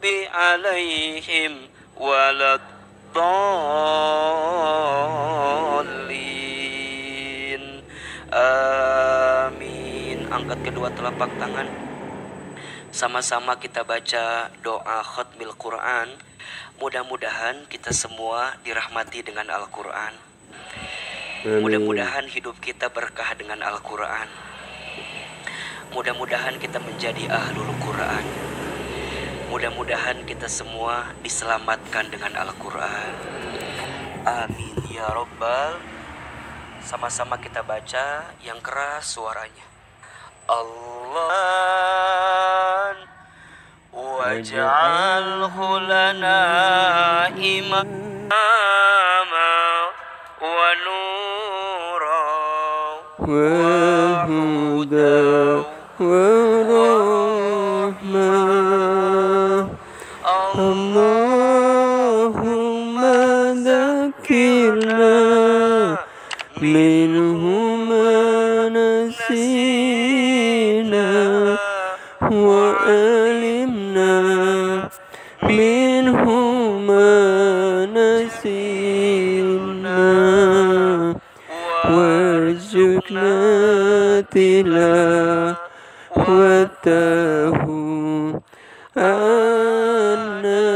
عليهم ولا الضالين amin. Angkat kedua telapak tangan, sama-sama kita baca doa khatmil Quran. Mudah-mudahan kita semua dirahmati dengan Al-Quran. Mudah-mudahan hidup kita berkah dengan Al-Quran. Mudah-mudahan kita menjadi ahlul Quran. Mudah-mudahan kita semua diselamatkan dengan Al-Quran. Amin ya Rabbal. Sama-sama kita baca yang keras suaranya. Allah waj'alhu lana imama wa nura wa huda wa rahmah. Allahumma dzakirna minhuma nasina wa alimna minhuma nasina warzuqna tilawatahu anna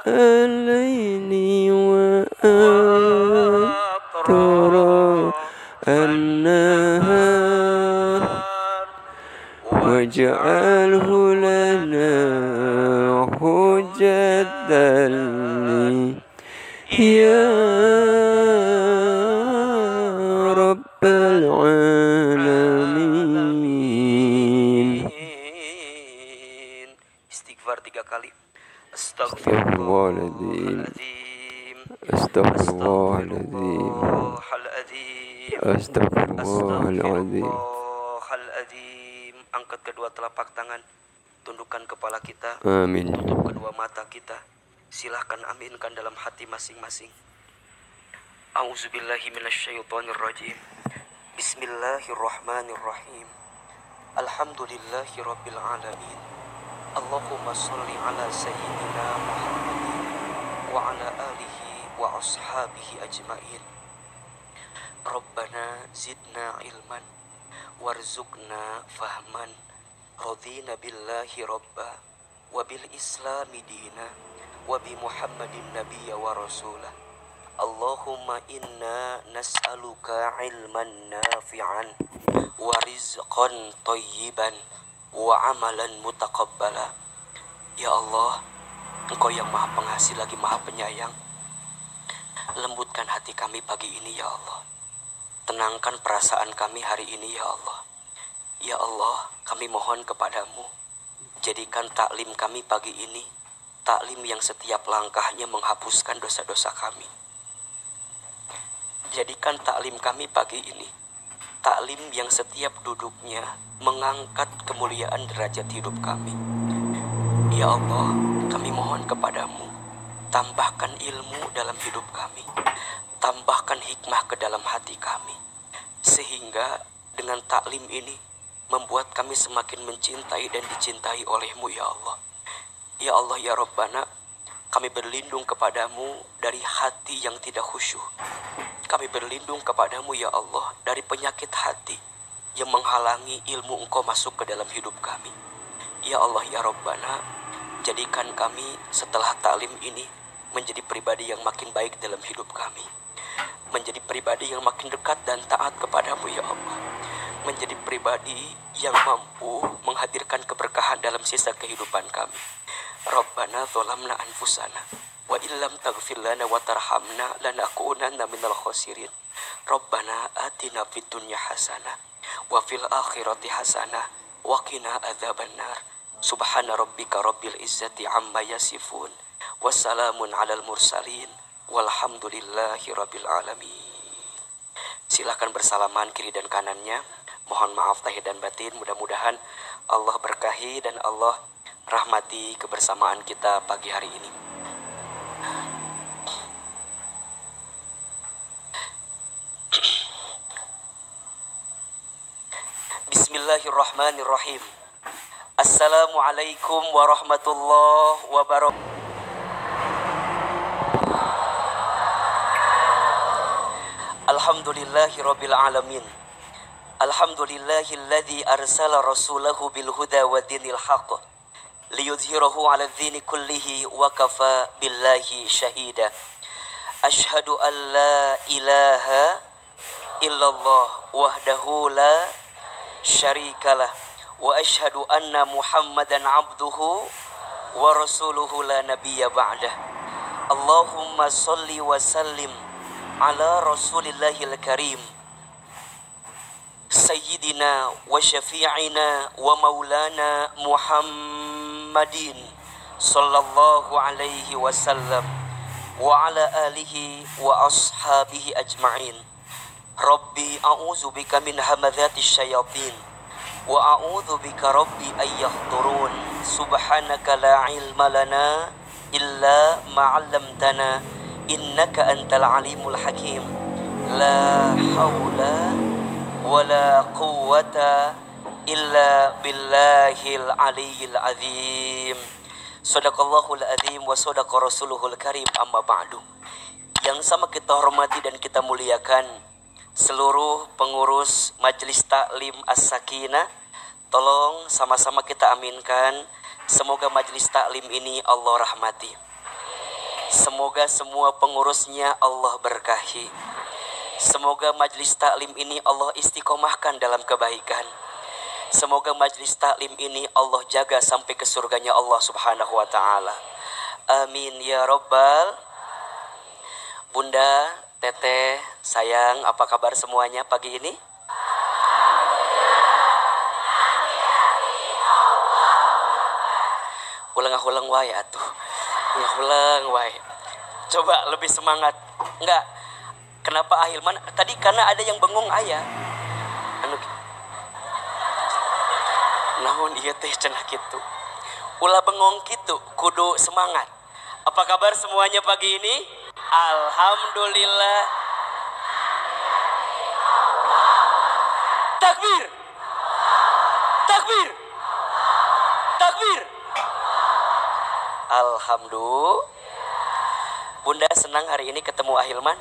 al-laili wa athara an-nahar waj'alhu lana hujjatan ya rabbal alamin. Istighfar 3 kali. Astaghfirullahaladzim, Astaghfirullahaladzim, Astaghfirullahaladzim. Angkat kedua telapak tangan, tundukkan kepala kita, Amin. tutup kedua mata kita. Silahkan aminkan dalam hati masing-masing. A'udzubillahi minasyaitonirrajim. Bismillahirrahmanirrahim. Alhamdulillahi rabbil alamin. Allahumma salli ala sayyidina Muhammadin wa ala alihi wa ashabihi ajmain. Rabbana zidna ilman warzuqna fahman. Radina billahi rabba wa bil islami dina wa bi Muhammadin nabiyya wa rasulah. Allahumma inna nas'aluka ilman nafi'an wa rizqan thayyiban wa amalan mutaqabbala. Ya Allah, Engkau yang maha pengasih lagi maha penyayang. Lembutkan hati kami pagi ini ya Allah. Tenangkan perasaan kami hari ini ya Allah. Ya Allah, kami mohon kepadamu, jadikan taklim kami pagi ini taklim yang setiap langkahnya menghapuskan dosa-dosa kami. Jadikan taklim kami pagi ini taklim yang setiap duduknya mengangkat kemuliaan derajat hidup kami. Ya Allah, kami mohon kepadamu, tambahkan ilmu dalam hidup kami, tambahkan hikmah ke dalam hati kami, sehingga dengan taklim ini membuat kami semakin mencintai dan dicintai olehmu ya Allah. Ya Allah ya Rabbana, kami berlindung kepadamu dari hati yang tidak khusyuk. Kami berlindung kepadamu ya Allah dari penyakit hati yang menghalangi ilmu Engkau masuk ke dalam hidup kami. Ya Allah ya Rabbana, jadikan kami setelah taklim ini menjadi pribadi yang makin baik dalam hidup kami, menjadi pribadi yang makin dekat dan taat kepadamu ya Allah, menjadi pribadi yang mampu menghadirkan keberkahan dalam sisa kehidupan kami. Rabbana dzalamna anfusana wa illam taghfir lana wa tarhamna lanakunanna minal khasirin. Rabbana atina fid dunya hasanah wa fil akhirati hasanah wa qina adzabannar. Subhana rabbika rabbil izzati amma yasifun. Wassalamun alal mursalin. Walhamdulillahi rabbil alamin. Silakan bersalaman kiri dan kanannya. Mohon maaf lahir dan batin. Mudah-mudahan Allah berkahi dan Allah rahmati kebersamaan kita pagi hari ini. Bismillahirrahmanirrahim. Assalamualaikum warahmatullahi wabarakatuh. Alhamdulillahi rabbil alamin. Alhamdulillahilladzi arsala rasulahu bil huda wa dinil haqq liyudhhirahu 'ala dzini kullihi wa kafa billahi syahida. Asyhadu an la ilaha illallah wahdahu la syarikalah wa asyhadu anna Muhammadan 'abduhu wa rasuluhu la nabiyya ba'dah. Allahumma shalli wa sallim ala rasulillahil karim Sayyidina wa syafi'ina wa maulana Muhammadin sallallahu alaihi wasallam wa ala alihi wa ashabihi ajma'in. Rabbi a'udzu bika min hamadzatis syayatin wa a'udzu bika rabbi ay yahdurun. Subhanaka la ilma lana illa ma 'allamtana innaka antal alimul hakim. La haula wala quwwata illa billahil aliyyil azim. Shadaqallahul azim wa shadaqa rasuluhul karim. Amma ba'du. Yang sama kita hormati dan kita muliakan seluruh pengurus Majelis Taklim As-Sakinah. Tolong sama-sama kita aminkan, semoga Majelis Taklim ini Allah rahmati. Semoga semua pengurusnya Allah berkahi. Semoga Majelis Taklim ini Allah istiqomahkan dalam kebaikan. Semoga Majelis Taklim ini Allah jaga sampai ke surganya Allah subhanahu wa ta'ala. Amin ya rabbal. Bunda, teteh, sayang, apa kabar semuanya pagi ini? Ulang-ulang wae atuh. Ulang wae. Coba lebih semangat. Enggak. Kenapa Ahilman? Tadi karena ada yang bengong ayah. Anu namun iya teh cenah kitu. Ulah bengong kitu, kudu semangat. Apa kabar semuanya pagi ini? Alhamdulillah. Takbir. Takbir. Takbir. Alhamdulillah. Bunda senang hari ini ketemu Ahilman.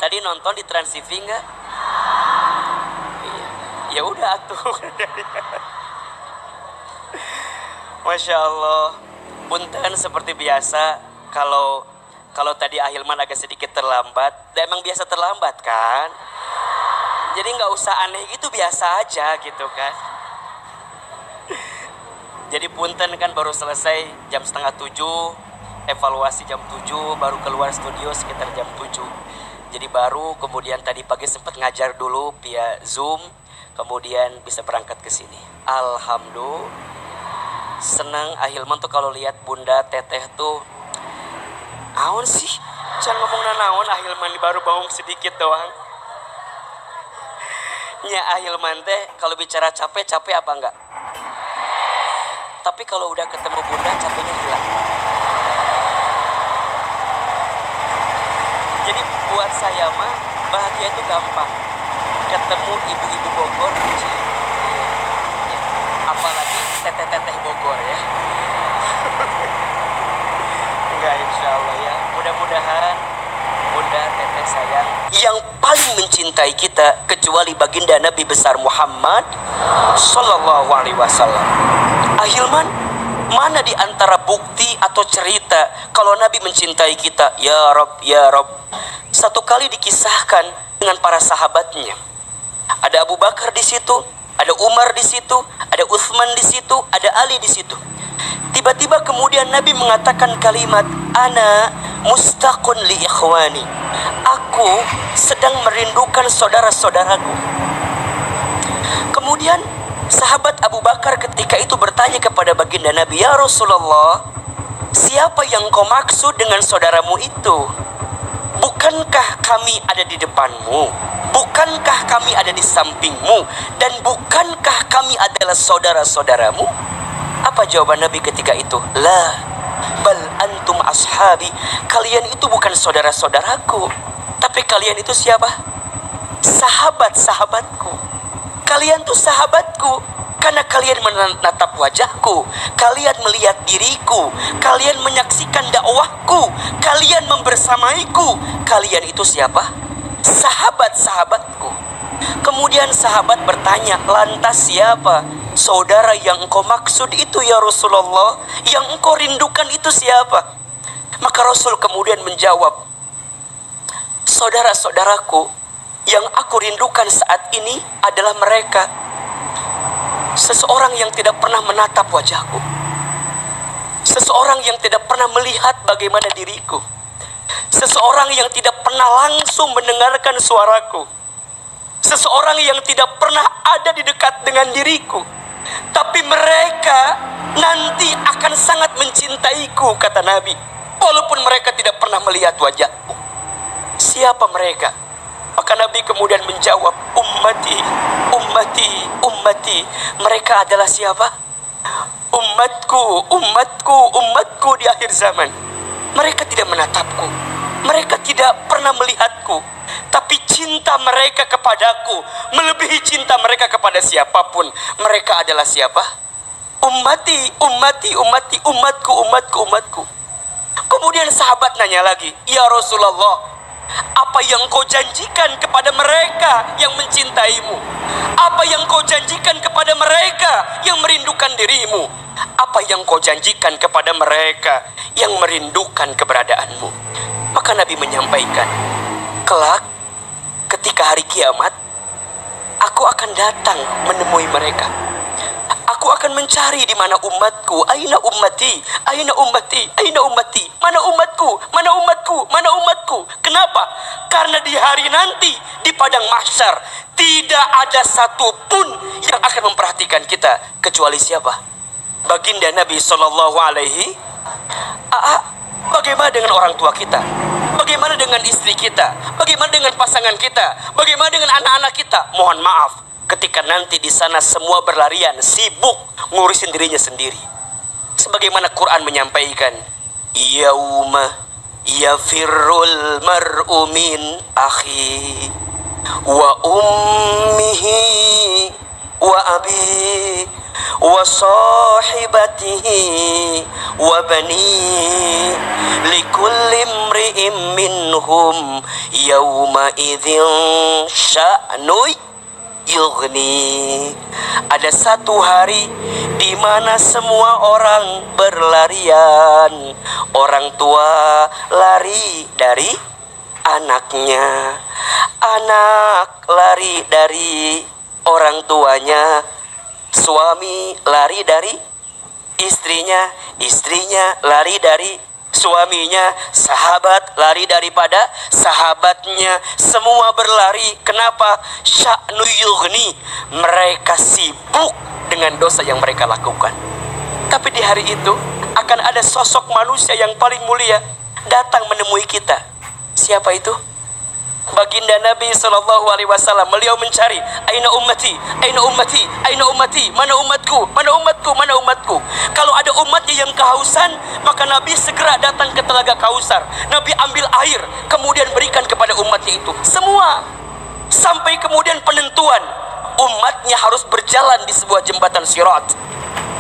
Tadi nonton di Trans TV nggak? Iya. Ya udah atuh. Masya Allah. Punten seperti biasa. Kalau tadi Ahilman agak sedikit terlambat, dan emang biasa terlambat kan? Jadi nggak usah aneh gitu, biasa aja gitu kan? Jadi punten kan baru selesai jam 6:30, evaluasi jam 7, baru keluar studio sekitar jam 7. Jadi baru kemudian tadi pagi sempat ngajar dulu via Zoom, kemudian bisa berangkat ke sini. Alhamdulillah. Senang Ahilman tuh kalau lihat Bunda Teteh tuh. Naon sih? Jangan ngomongna naon, Ahilman baru bangun sedikit doang. Nya Ahilman teh kalau bicara capek apa enggak? Tapi kalau udah ketemu Bunda capeknya hilang. Jadi buat saya mah bahagia itu gampang. Ketemu ibu-ibu Bogor, apalagi teteh-teteh Bogor ya. Enggak, insya Allah ya. Mudah-mudahan Bunda Teteh sayang yang paling mencintai kita kecuali baginda Nabi besar Muhammad Sallallahu Alaihi Wasallam. Ahilman, mana di antara bukti atau cerita kalau Nabi mencintai kita? Ya Rabb, ya Rabb. Satu kali dikisahkan dengan para sahabatnya. Ada Abu Bakar di situ, ada Umar di situ, ada Utsman di situ, ada Ali di situ. Tiba-tiba kemudian Nabi mengatakan kalimat, ana mustaqun li ikhwani. Aku sedang merindukan saudara-saudaraku. Kemudian sahabat Abu Bakar ketika itu bertanya kepada baginda Nabi, ya Rasulullah, siapa yang kau maksud dengan saudaramu itu? Bukankah kami ada di depanmu? Bukankah kami ada di sampingmu? Dan bukankah kami adalah saudara-saudaramu? Apa jawaban Nabi ketika itu? La, bal antum ashabi. Kalian itu bukan saudara-saudaraku, tapi kalian itu siapa? Sahabat-sahabatku. Kalian tuh sahabatku. Karena kalian menatap wajahku, kalian melihat diriku, kalian menyaksikan dakwahku, kalian membersamaiku. Kalian itu siapa? Sahabat-sahabatku. Kemudian sahabat bertanya, lantas siapa saudara yang engkau maksud itu ya Rasulullah? Yang engkau rindukan itu siapa? Maka Rasul kemudian menjawab, saudara-saudaraku yang aku rindukan saat ini adalah mereka. Seseorang yang tidak pernah menatap wajahku, seseorang yang tidak pernah melihat bagaimana diriku, seseorang yang tidak pernah langsung mendengarkan suaraku, seseorang yang tidak pernah ada di dekat dengan diriku, tapi mereka nanti akan sangat mencintaiku, kata Nabi, walaupun mereka tidak pernah melihat wajahku. Siapa mereka? Maka Nabi kemudian menjawab, ummati, ummati, ummati. Mereka adalah siapa? Umatku, umatku, umatku di akhir zaman. Mereka tidak menatapku, mereka tidak pernah melihatku, tapi cinta mereka kepadaku melebihi cinta mereka kepada siapapun. Mereka adalah siapa? Ummati, ummati, ummati, umatku, umatku, umatku. Kemudian sahabat nanya lagi, ya Rasulullah, apa yang kau janjikan kepada mereka yang mencintaimu? Apa yang kau janjikan kepada mereka yang merindukan dirimu? Apa yang kau janjikan kepada mereka yang merindukan keberadaanmu? Maka Nabi menyampaikan, kelak ketika hari kiamat, aku akan datang menemui mereka. Aku akan mencari di mana umatku. Aina ummati, aina ummati, aina ummati. Mana umatku, mana umatku, mana umatku. Kenapa? Karena di hari nanti di padang mahsyar tidak ada satupun yang akan memperhatikan kita kecuali siapa? Baginda Nabi Sallallahu Alaihi. Bagaimana dengan orang tua kita? Bagaimana dengan istri kita? Bagaimana dengan pasangan kita? Bagaimana dengan anak-anak kita? Mohon maaf, ketika nanti di sana semua berlarian, sibuk ngurusin dirinya sendiri. Sebagaimana Quran menyampaikan, yauma yafirrul mar'u min akhi wa ummihi wa abi wa sahibatihi wa bani likulli imri'in minhum yawma idzin sya'nu yughni. Ada satu hari di mana semua orang berlarian. Orang tua lari dari anaknya, anak lari dari orang tuanya, suami lari dari istrinya, istrinya lari dari suaminya, sahabat lari daripada sahabatnya. Semua berlari. Kenapa? Sya'nu yughni. Mereka sibuk dengan dosa yang mereka lakukan. Tapi di hari itu akan ada sosok manusia yang paling mulia datang menemui kita. Siapa itu? Baginda Nabi Sallallahu Alaihi Wasallam. Beliau mencari, aina ummati, aina ummati, aina ummati. Mana umatku, mana umatku, mana umatku. Kalau ada umatnya yang kehausan, maka Nabi segera datang ke telaga Kausar. Nabi ambil air, kemudian berikan kepada umatnya itu. Semua. Sampai kemudian penentuan, umatnya harus berjalan di sebuah jembatan sirat.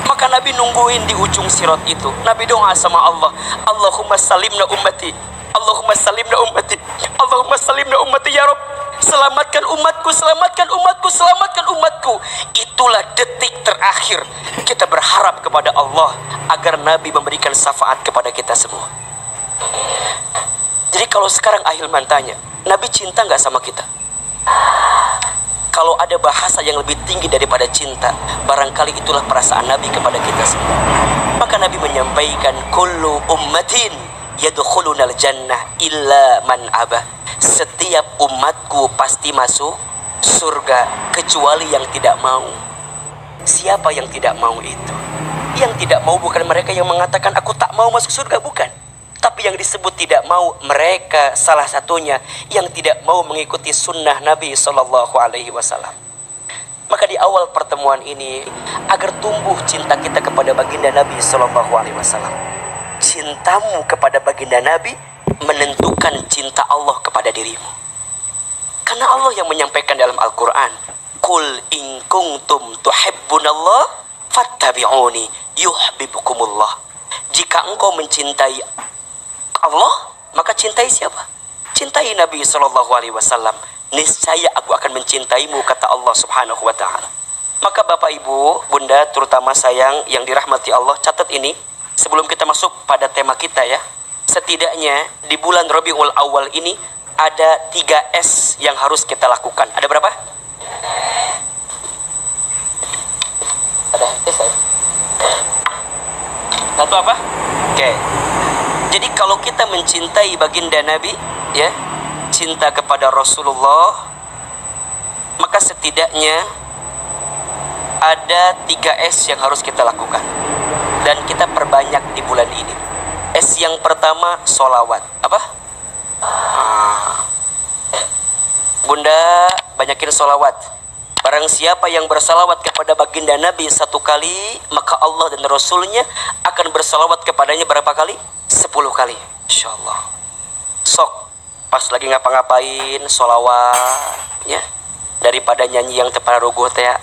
Maka Nabi nungguin di ujung sirat itu. Nabi doa sama Allah, Allahumma salimna ummati, Allahumma salimna ummati, Allahumma salimna ummati ya Rabb. Selamatkan umatku, selamatkan umatku, selamatkan umatku. Itulah detik terakhir kita berharap kepada Allah agar Nabi memberikan syafaat kepada kita semua. Jadi kalau sekarang Ahilman tanya, Nabi cinta nggak sama kita? Kalau ada bahasa yang lebih tinggi daripada cinta, barangkali itulah perasaan Nabi kepada kita semua. Maka Nabi menyampaikan, kullu ummatin yadkhulunal jannah illa man aba. Setiap umatku pasti masuk surga kecuali yang tidak mau. Siapa yang tidak mau itu? Yang tidak mau bukan mereka yang mengatakan aku tak mau masuk surga, bukan. Tapi yang disebut tidak mau, mereka salah satunya yang tidak mau mengikuti sunnah Nabi Sallallahu Alaihi Wasallam. Maka di awal pertemuan ini, agar tumbuh cinta kita kepada baginda Nabi Sallallahu Alaihi Wasallam, cintamu kepada baginda Nabi menentukan cinta Allah kepada dirimu. Karena Allah yang menyampaikan dalam Al-Quran, Qul in kuntum tuhibbunallah fattabi'uni yuhibbukumullah. Jika engkau mencintai Allah, maka cintai siapa? Cintai Nabi SAW. Niscaya aku akan mencintaimu, kata Allah Subhanahu wa ta'ala. Maka Bapak Ibu, Bunda, terutama sayang yang dirahmati Allah, catat ini sebelum kita masuk pada tema kita ya. Setidaknya di bulan Rabiul Awal ini ada 3S yang harus kita lakukan. Ada berapa? Ada S ya? Satu apa? Oke. Jadi kalau kita mencintai baginda Nabi ya, cinta kepada Rasulullah, maka setidaknya ada 3S yang harus kita lakukan dan kita perbanyak di bulan ini. S yang pertama, sholawat. Apa? Bunda, banyakin sholawat. Barang siapa yang bersalawat kepada baginda Nabi 1 kali, maka Allah dan Rasulnya akan bersalawat kepadanya berapa kali? 10 kali. InsyaAllah. Sok pas lagi ngapa-ngapain sholawat ya, daripada nyanyi yang teparuguh teh ya.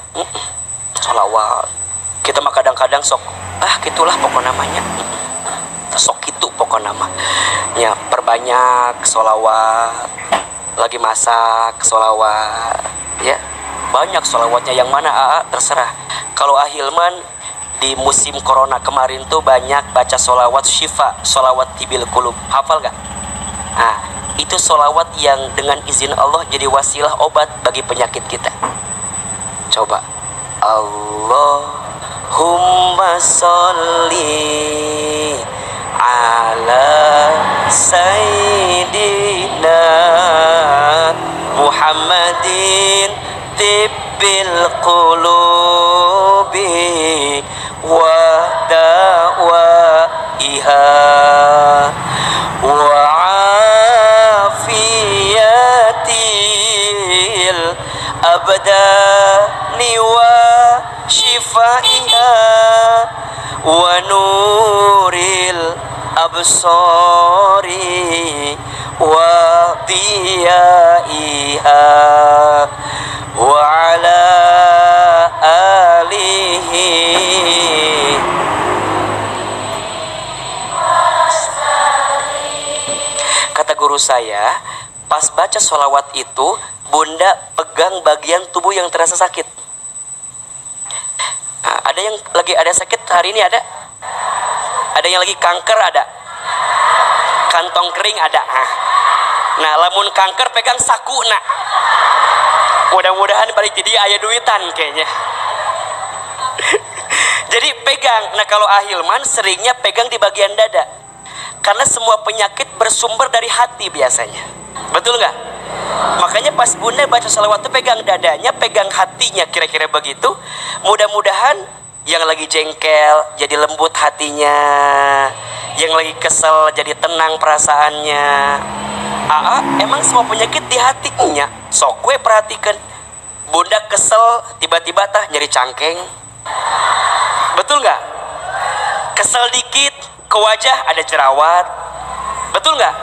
Sholawat. Kita mah kadang-kadang sok gitulah pokok namanya. Sok itu pokok nama ya, perbanyak sholawat. Lagi masak sholawat ya, banyak sholawatnya. Yang mana terserah. Kalau Ahilman di musim corona kemarin tuh banyak baca sholawat syifa, sholawat tibil kulub. Hafal gak? Nah, itu sholawat yang dengan izin Allah jadi wasilah obat bagi penyakit kita. Coba. Allahumma sholli ala sayyidina Muhammadin tibbil qulubi wa dawaiha wa afiyatil abdani wa shifaiha wa nuril absari wa diyaiha wa ala alihi. Kata guru saya, pas baca sholawat itu, Bunda pegang bagian tubuh yang terasa sakit. Nah, ada yang lagi ada sakit hari ini ada? Ada yang lagi kanker ada? Kantong kering ada? Nah, lamun kanker pegang saku nak. Mudah-mudahan balik jadi aya duitan kayaknya. Jadi pegang. Nah, kalau Ahilman seringnya pegang di bagian dada. Karena semua penyakit bersumber dari hati biasanya. Betul nggak? Makanya pas Bunda baca salawat itu pegang dadanya, pegang hatinya, kira-kira begitu. Mudah-mudahan yang lagi jengkel jadi lembut hatinya, yang lagi kesel jadi tenang perasaannya. Emang semua penyakit di hatinya. Sok gue perhatikan, Bunda kesel tiba-tiba nyeri cangkeng. Betul nggak? Kesel dikit ke wajah ada jerawat. Betul nggak?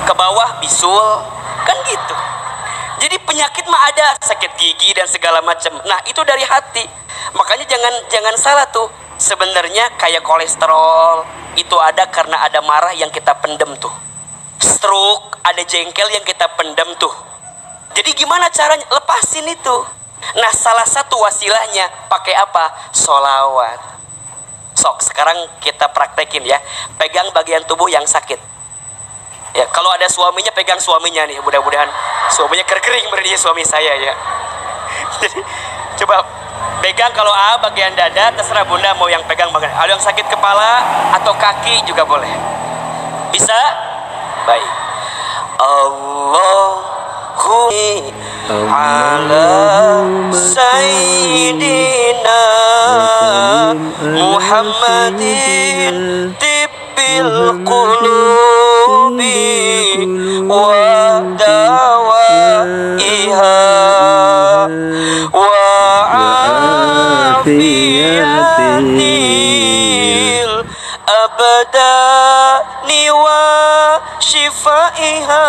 Ke bawah bisul. Kan gitu. Jadi penyakit mah ada, sakit gigi dan segala macam. Nah, itu dari hati. Makanya jangan salah tuh. Sebenarnya kayak kolesterol itu ada karena ada marah yang kita pendem tuh. Stroke ada jengkel yang kita pendem tuh. Jadi gimana caranya lepasin itu? Nah, salah satu wasilahnya pakai apa? Sholawat. Sok sekarang kita praktekin ya. Pegang bagian tubuh yang sakit. Ya, kalau ada suaminya pegang suaminya nih, mudah-mudahan suaminya kering berarti suami saya ya. Jadi coba pegang kalau bagian dada, terserah Bunda mau yang pegang bagian. Ada yang sakit kepala atau kaki juga boleh. Bisa? Baik. Allahumma ala sayyidina Muhammadin tibbil qulubi wa dawaiha wa afiyatil abdani wa shifaiha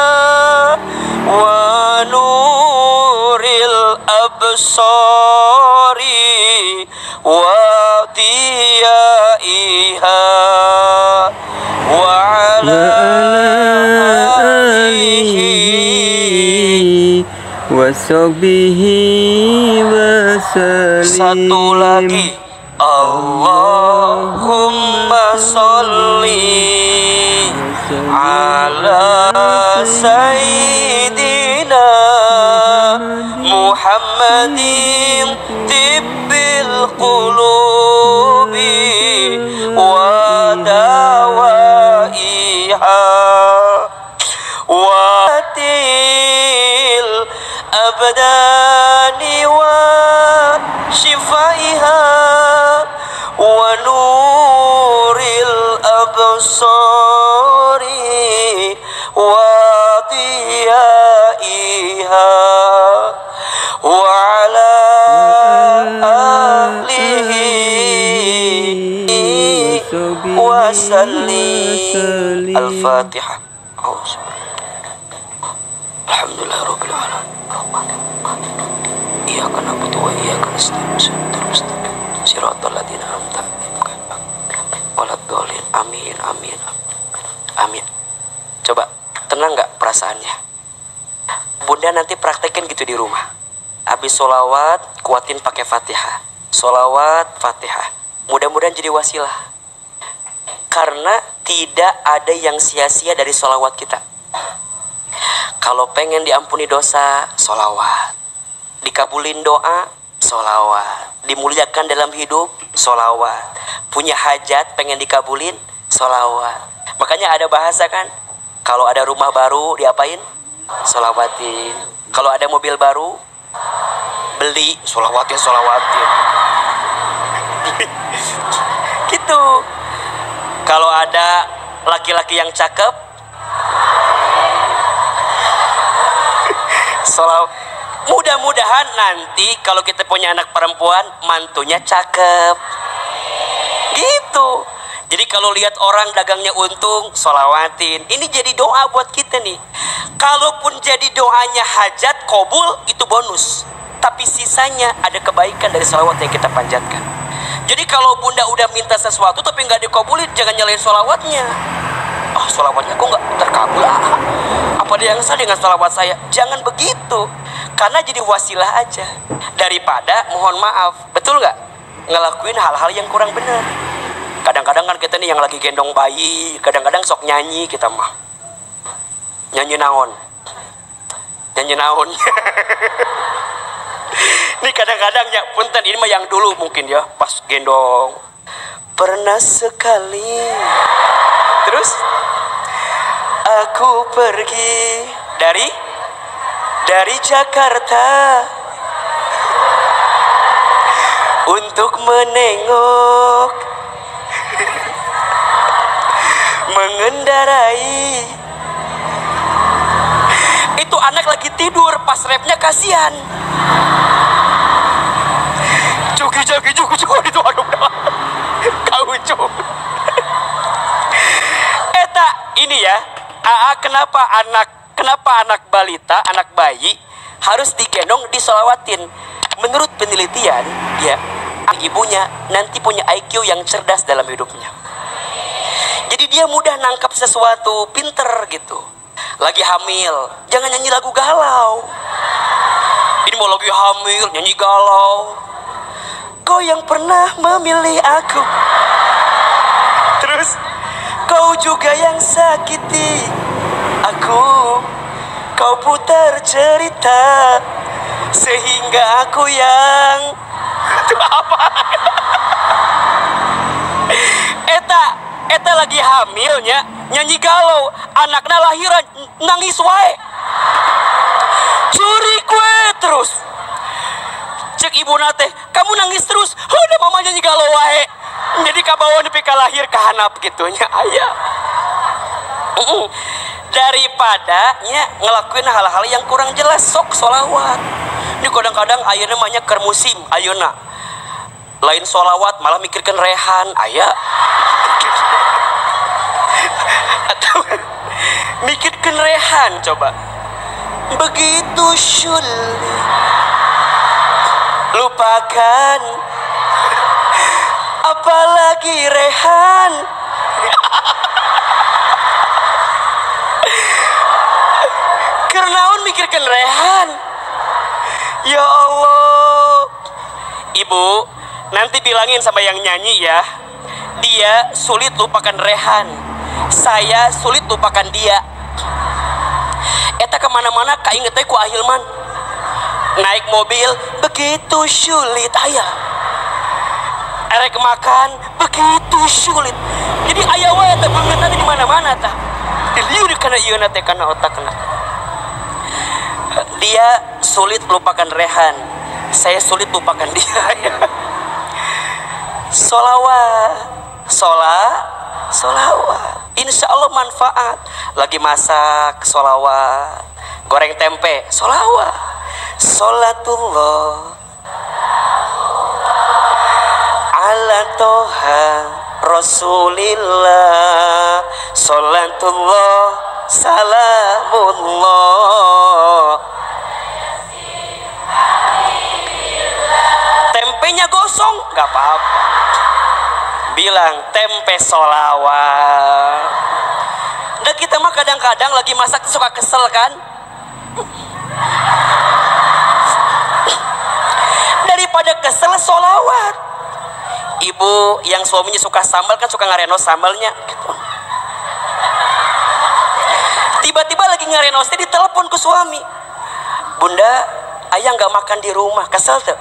wa nuril abdani absari wa diyaiha wa ala alihi wa sahbihi wa salim. Satu lagi, Allahumma sholli ala sayyidina Muhammadin tibbil qulubi wa dawaiha wa til abdani wa shifaiha wa nuril absari wa diyaiha wa ala alihi wa sallim. Al-Fatihah. Alhamdulillah rabbil alamin. Iyyaka na'budu wa iyyaka nasta'in. Shiratal ladzina an'amta 'alaihim waladdallin. Amin amin amin. Coba tenang nggak perasaannya? Bunda nanti praktekin gitu di rumah. Habis sholawat kuatin pakai Fatihah. Sholawat Fatihah. Mudah-mudahan jadi wasilah. Karena tidak ada yang sia-sia dari sholawat kita. Kalau pengen diampuni dosa, sholawat. Dikabulin doa, sholawat. Dimuliakan dalam hidup, sholawat. Punya hajat pengen dikabulin, sholawat. Makanya ada bahasa kan, kalau ada rumah baru diapain? Sholawatin. Kalau ada mobil baru beli, sholawatin. Gitu. Kalau ada laki-laki yang cakep, mudah-mudahan nanti kalau kita punya anak perempuan, mantunya cakep. Gitu. Jadi kalau lihat orang dagangnya untung, sholawatin. Ini jadi doa buat kita nih. Kalaupun jadi doanya hajat, kobul, itu bonus. Tapi sisanya ada kebaikan dari sholawat yang kita panjatkan. Jadi kalau bunda udah minta sesuatu tapi nggak dikabulin, jangan nyalain sholawatnya. Oh, sholawatnya kok nggak terkabul? Apa ada yang salah dengan sholawat saya? Jangan begitu. Karena jadi wasilah aja. Daripada mohon maaf, betul nggak? Ngelakuin hal-hal yang kurang benar. Kadang-kadang kan kita nih yang lagi gendong bayi, kadang-kadang sok nyanyi kita mah. Nyanyi naon. Ini kadang-kadang ya, punten ini mah yang dulu mungkin ya, pas gendong. Pernah sekali. Terus aku pergi dari Jakarta untuk menengok, mengendarai. Itu anak lagi tidur, pas rapnya kasihan. Jogi itu aduh kaucuk. Eta ini ya, kenapa anak balita, anak bayi harus digendong, disolawatin? Menurut penelitian, ya, ibunya nanti punya IQ yang cerdas dalam hidupnya. Jadi dia mudah nangkap sesuatu, pinter gitu. Lagi hamil, jangan nyanyi lagu galau. Ini mau lagi hamil, nyanyi galau. Kau yang pernah memilih aku, terus kau juga yang sakiti aku. Kau putar cerita sehingga aku yang apa? Eta lagi hamilnya nyanyi galau, anaknya lahiran nangis wae, curi kue terus. Cek ibu nate, kamu nangis terus, udah mama nyanyi galau wae. Jadi kabawa nepi ka lahir kahanap gitunya ayah. Daripada ngelakuin hal-hal yang kurang jelas, sok sholawat. Ini kadang-kadang ayeuna namanya keur musim ayeuna. Lain sholawat malah mikirkan rehan ayah. Atau mikirkan rehan coba. Begitu sulit lupakan, apalagi Rehan. Kernaun mikirkan Rehan. Ya Allah. Ibu, nanti bilangin sama yang nyanyi ya, dia sulit lupakan Rehan, saya sulit lupakan dia. Eta kemana-mana kainget teh ku Ahilman. Naik mobil begitu sulit ayah. Erek makan begitu sulit. Jadi ayah wae teh banget tadi di mana-mana tah. Diliur kana ieu teh kana otakna. Dia sulit lupakan Rehan, saya sulit lupakan dia. Solawat. Insya Allah manfaat. Lagi masak, solawat. Goreng tempe, solawat. Sholatullah ala toha Rasulillah. Sholatullah salamullah. Tempenya gosong, gak apa-apa. Bilang tempe solawat. Dan kita mah kadang-kadang lagi masak suka kesel kan. Daripada kesel solawat. Ibu yang suaminya suka sambal kan suka ngarenos sambalnya gitu. Tiba-tiba lagi ngarenosnya ditelepon ke suami. Bunda, ayah gak makan di rumah, kesel tuh.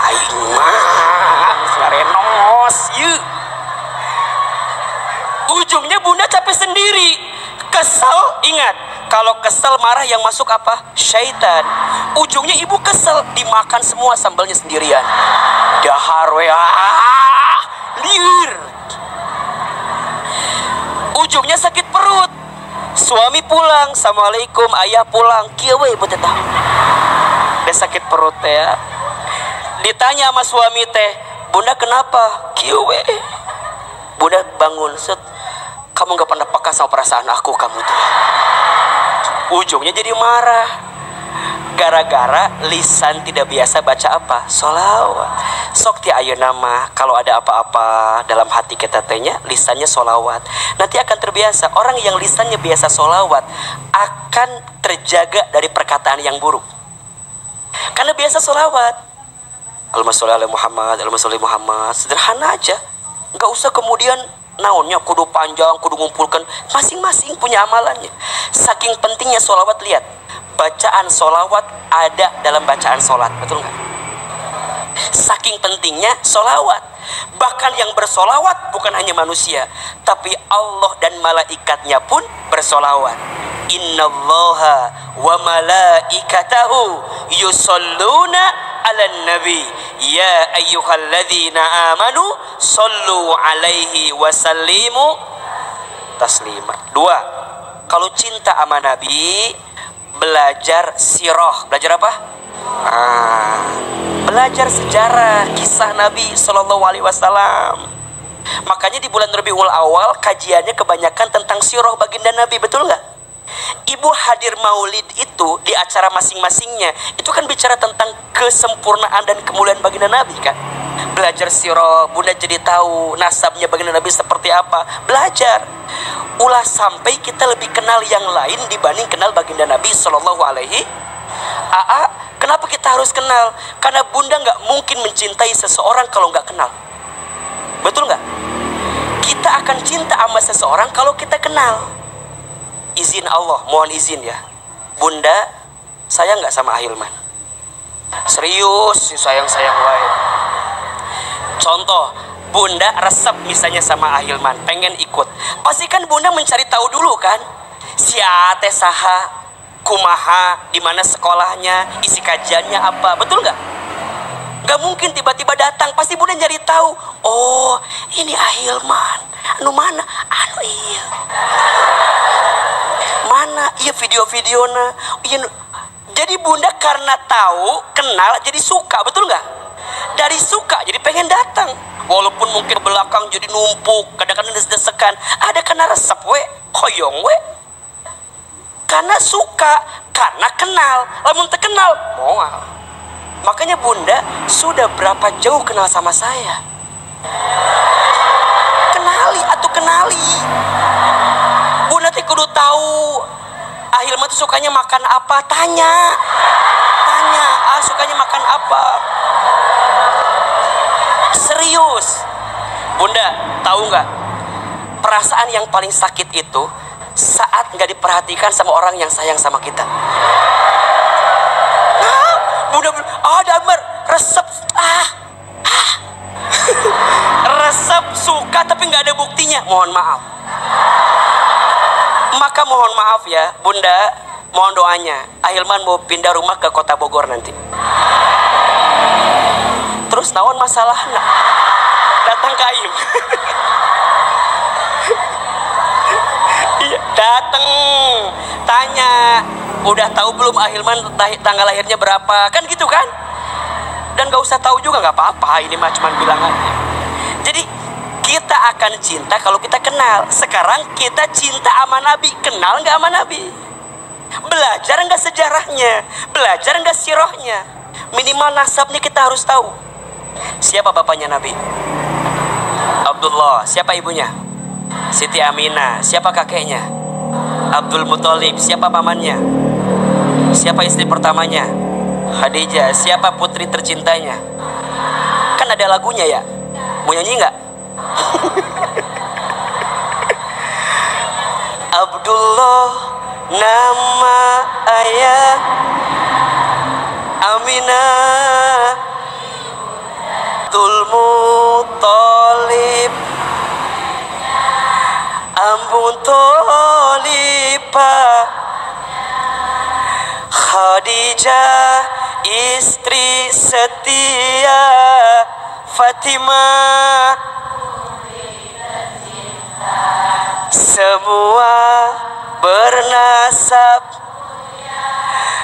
Aing mah ngarenos yuk. Ujungnya bunda capek sendiri. Kesel, ingat, kalau kesel marah yang masuk apa? Syaitan. Ujungnya ibu kesel, dimakan semua sambalnya sendirian. Dahar we, liur. Ujungnya sakit perut. Suami pulang, assalamualaikum, ayah pulang, kieu we ibu teh tah. Dia sakit perut teh ya. Ditanya sama suami teh, bunda kenapa? Kieu we. Bunda bangun, set. Kamu gak pernah peka sama perasaan aku, kamu tuh. Ujungnya jadi marah. Gara-gara lisan tidak biasa baca apa? Solawat. Sok ti ayeuna mah kalau ada apa-apa dalam hati kita tehnya, lisannya solawat. Nanti akan terbiasa. Orang yang lisannya biasa solawat akan terjaga dari perkataan yang buruk. Karena biasa solawat. Allahumma sholli ala Muhammad, Allahumma sholli Muhammad. Sederhana aja. Nggak usah kemudian naonnya kudu panjang, kudu ngumpulkan. Masing-masing punya amalannya. Saking pentingnya solawat, lihat. Bacaan solawat ada dalam bacaan solat. Betul nggak? Saking pentingnya solawat. Bahkan yang bersolawat bukan hanya manusia, tapi Allah dan malaikatnya pun bersolawat. Innallaha wa malaikatahu yusalluna ala nabi ya ayyuhalladzina amanu sallu alaihi wasallimu taslima. Dua, kalau cinta sama nabi, belajar sirah. Belajar apa? Belajar sejarah kisah Nabi Sallallahu Alaihi Wasallam. Makanya di bulan Rabiul Awal kajiannya kebanyakan tentang sirah baginda Nabi, betul nggak? Ibu hadir maulid itu di acara masing-masingnya, itu kan bicara tentang kesempurnaan dan kemuliaan baginda Nabi kan. Belajar sirah, bunda jadi tahu nasabnya baginda Nabi seperti apa. Belajar, ulah sampai kita lebih kenal yang lain dibanding kenal baginda Nabi Sallallahu Alaihi. Kenapa kita harus kenal? Karena bunda nggak mungkin mencintai seseorang kalau nggak kenal. Betul nggak? Kita akan cinta sama seseorang kalau kita kenal. Izin Allah, mohon izin ya. Bunda, sayang nggak sama Ahilman? Serius, sayang-sayang wae. Contoh, bunda resep misalnya sama Ahilman, pengen ikut. Pasti kan bunda mencari tahu dulu kan? Si ate saha, kumaha, di mana sekolahnya, isi kajiannya apa, betul nggak? Gak mungkin tiba-tiba datang, pasti bunda nyari tahu. Oh, ini Ahilman. Anu mana? Anu iya. Mana? Iya video-videona. Iya. Jadi bunda karena tahu, kenal, jadi suka, betul nggak? Dari suka jadi pengen datang. Walaupun mungkin belakang jadi numpuk, kadang-kadang des-desekan. Ada karena resep we, koyong we. Karena suka, karena kenal. Lamun terkenal, moal. Makanya bunda sudah berapa jauh kenal sama saya? Kenali atau kenali. Bunda teh kudu tahu Ahilman tuh sukanya makan apa, tanya sukanya makan apa. Serius bunda, tahu nggak perasaan yang paling sakit itu saat nggak diperhatikan sama orang yang sayang sama kita. Bunda Damar resep resep suka tapi nggak ada buktinya, mohon maaf. Maka mohon maaf ya bunda, mohon doanya Ahilman mau pindah rumah ke kota Bogor nanti. Terus naon masalahnya? Datang ke Aim. Iya, datang tanya, udah tahu belum Ahilman tanggal lahirnya berapa, kan gitu kan? Dan gak usah tahu juga nggak apa-apa, ini mah cuma bilang aja. Jadi kita akan cinta kalau kita kenal. Sekarang kita cinta sama Nabi, kenal nggak sama Nabi? Belajar nggak sejarahnya, belajar nggak sirahnya, minimal nasabnya kita harus tahu. Siapa bapaknya Nabi? Abdullah. Siapa ibunya? Siti Aminah. Siapa kakeknya? Abdul Muthalib. Siapa pamannya? Siapa istri pertamanya? Khadijah. Siapa putri tercintanya? Kan ada lagunya ya, mau nyanyi nggak? Abdullah nama ayah, Aminah Abdul Muthalib, Abu Thalibah, Khadijah istri setia, Fatimah, semua bernasab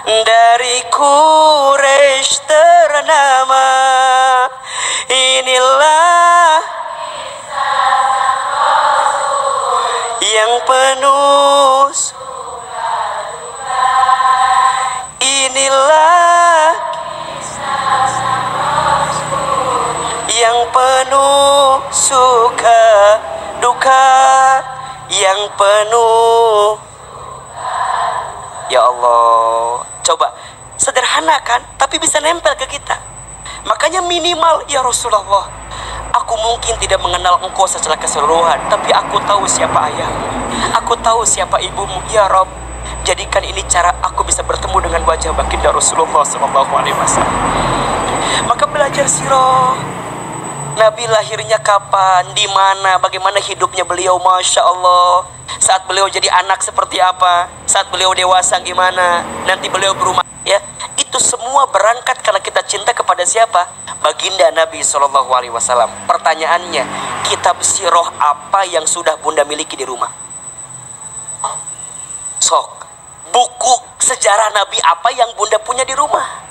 dari Quraisy ternama. Inilah yang penuh, inilah yang penuh suka duka, yang penuh. Ya Allah, coba sederhana kan, tapi bisa nempel ke kita. Makanya minimal, ya Rasulullah, aku mungkin tidak mengenal engkau secara keseluruhan, tapi aku tahu siapa ayahmu, aku tahu siapa ibumu. Ya Rabb, jadikan ini cara aku bisa bertemu dengan wajah baginda Rasulullah SAW. Maka belajar sirah Nabi, lahirnya kapan, di mana, bagaimana hidupnya beliau, masya Allah. Saat beliau jadi anak seperti apa, saat beliau dewasa gimana, nanti beliau berumah, ya. Itu semua berangkat karena kita cinta kepada siapa? Baginda Nabi SAW. Pertanyaannya, kitab sirah apa yang sudah bunda miliki di rumah? Sok, buku sejarah Nabi apa yang bunda punya di rumah?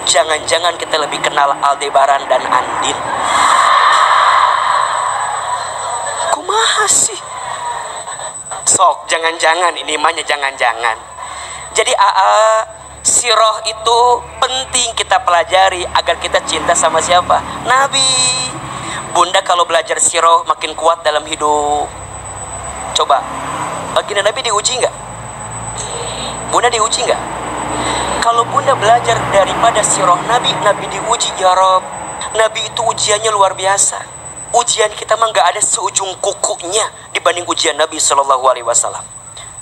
Jangan-jangan kita lebih kenal Aldebaran dan Andin. Kumaha sih? Sok, jangan-jangan, ini mahnya jangan-jangan. Jadi sirah itu penting kita pelajari agar kita cinta sama siapa? Nabi. Bunda kalau belajar sirah makin kuat dalam hidup. Coba, baginda Nabi diuji nggak? Bunda diuji nggak? Kalau bunda belajar daripada sirah Nabi, Nabi diuji. Ya Rob, Nabi itu ujiannya luar biasa. Ujian kita mah nggak ada seujung kukunya dibanding ujian Nabi SAW.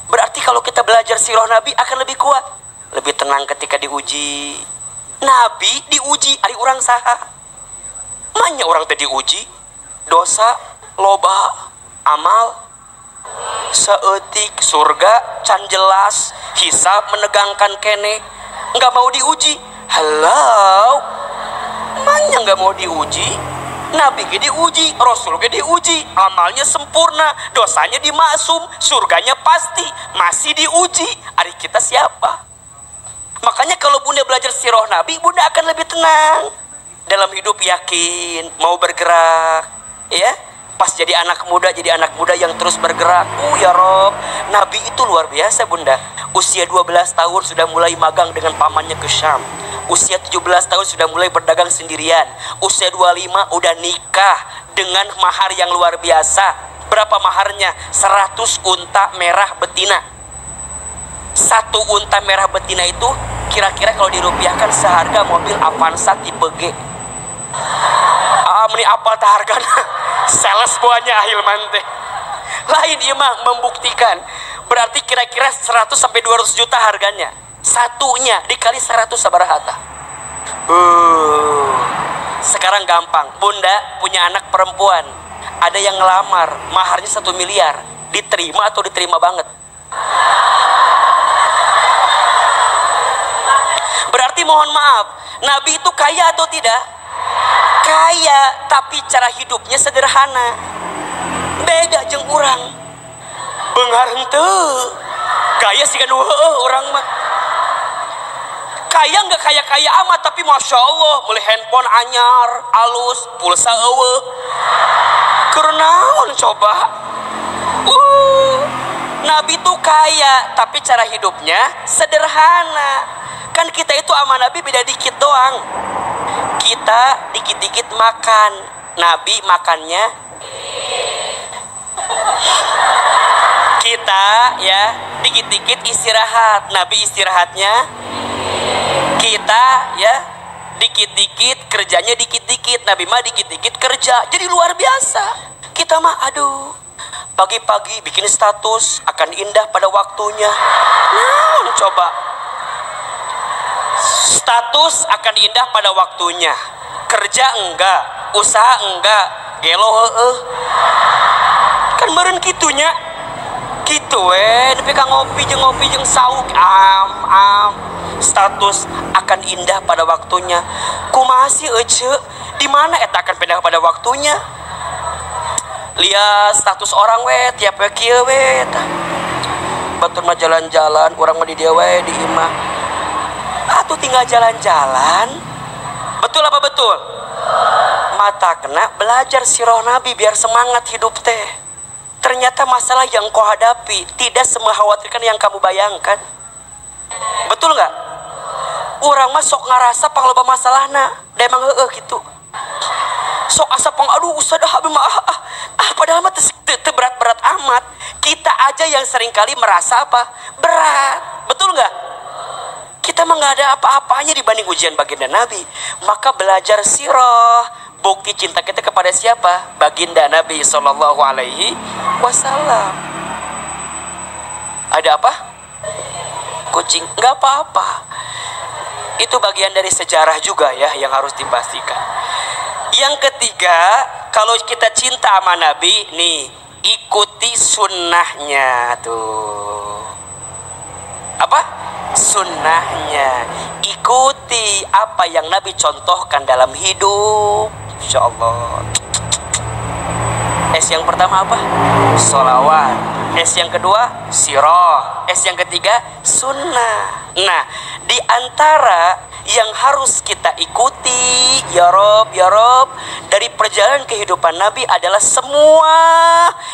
Berarti kalau kita belajar sirah Nabi akan lebih kuat, lebih tenang ketika diuji. Nabi diuji, ari orang saha. Manya orang tadi diuji, dosa, loba, amal, seetik, surga, can jelas, hisab menegangkan kene, nggak mau diuji. Halau, manya nggak mau diuji. Nabi ge diuji, Rasul ge diuji, amalnya sempurna, dosanya dimaksum, surganya pasti, masih diuji. Ari kita siapa? Makanya kalau bunda belajar sirah Nabi, bunda akan lebih tenang dalam hidup, yakin, mau bergerak, ya. Pas jadi anak muda yang terus bergerak. Ya Rob, Nabi itu luar biasa bunda. Usia 12 tahun sudah mulai magang dengan pamannya ke Syam. Usia 17 tahun sudah mulai berdagang sendirian. Usia 25 udah nikah dengan mahar yang luar biasa. Berapa maharnya? 100 unta merah betina. Satu unta merah betina itu kira-kira kalau dirupiahkan seharga mobil Avanza tipe G. Meni apal tah hargana. Sales buahnya Hilman teh. Lain ieu mah membuktikan. Berarti kira-kira 100 sampai 200 juta harganya. Satunya dikali 100 sabaraha tah. Sekarang gampang. Bunda punya anak perempuan. Ada yang ngelamar, maharnya 1 miliar. Diterima atau diterima banget? Berarti mohon maaf, Nabi itu kaya atau tidak? Kaya, tapi cara hidupnya sederhana. Beda jeung urang. Beunghar henteu. Kaya sih kan orang mah. Kaya nggak kaya-kaya amat, tapi masya Allah, mulai handphone anyar, alus, pulsa eueuh. Kerenaun coba. Nabi itu kaya, tapi cara hidupnya sederhana. Kan kita itu sama Nabi beda dikit doang. Kita dikit-dikit makan, Nabi makannya. Kita ya dikit-dikit istirahat, Nabi istirahatnya. Kita ya dikit-dikit kerjanya dikit-dikit, Nabi mah dikit-dikit kerja. Jadi luar biasa. Kita mah aduh, pagi-pagi bikin status akan indah pada waktunya. Nah, coba. Status akan indah pada waktunya. Kerja enggak, usaha enggak, gelo kan meureun kitunya. Kitu nepi ka ngopi jeung sauk status akan indah pada waktunya. Kumaha sih ece? Di mana eta akan pindah pada waktunya? Lihat status orang tiap we kieu batur mah jalan-jalan, urang mah di dieu we di imah. Atuh tinggal jalan-jalan. Betul apa betul? Mata kena belajar sirah Nabi biar semangat hidup teh. Ternyata masalah yang kau hadapi tidak semengkhawatirkan yang kamu bayangkan. Betul nggak? Orang mah sok ngarasa pangloba masalahna, da emang gitu. Sok asa pang aduh usadah abi mah padahal mah teu berat-berat amat. Kita aja yang seringkali merasa apa? Berat. Betul nggak? Kita mah nggak ada apa-apanya dibanding ujian baginda Nabi. Maka belajar sirah, bukti cinta kita kepada siapa? Baginda Nabi Sallallahu Alaihi Wasallam. Ada apa? Kucing? Nggak apa-apa. Itu bagian dari sejarah juga ya yang harus dipastikan. Yang ketiga, kalau kita cinta sama Nabi, nih ikuti sunnahnya tuh. Apa? Sunnahnya. Ikuti apa yang Nabi contohkan dalam hidup. Insya Allah. S yang pertama apa? Sholawat. S yang kedua sirah. S yang ketiga sunnah. Nah, di antara yang harus kita ikuti ya Rob dari perjalanan kehidupan Nabi adalah semua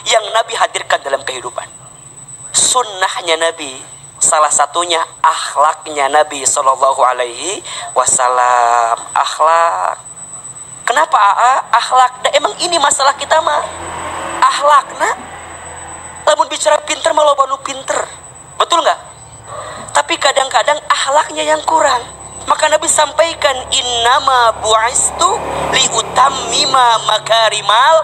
yang Nabi hadirkan dalam kehidupan. Sunnahnya Nabi, salah satunya akhlaknya Nabi Sallallahu Alaihi Wasallam. Akhlak. Kenapa akhlak? Emang ini masalah kita mah akhlak nah. Lamun bicara pinter malah banu pinter, betul nggak? Tapi kadang-kadang akhlaknya yang kurang. Maka Nabi sampaikan innama bu'istu liutammima makarimal.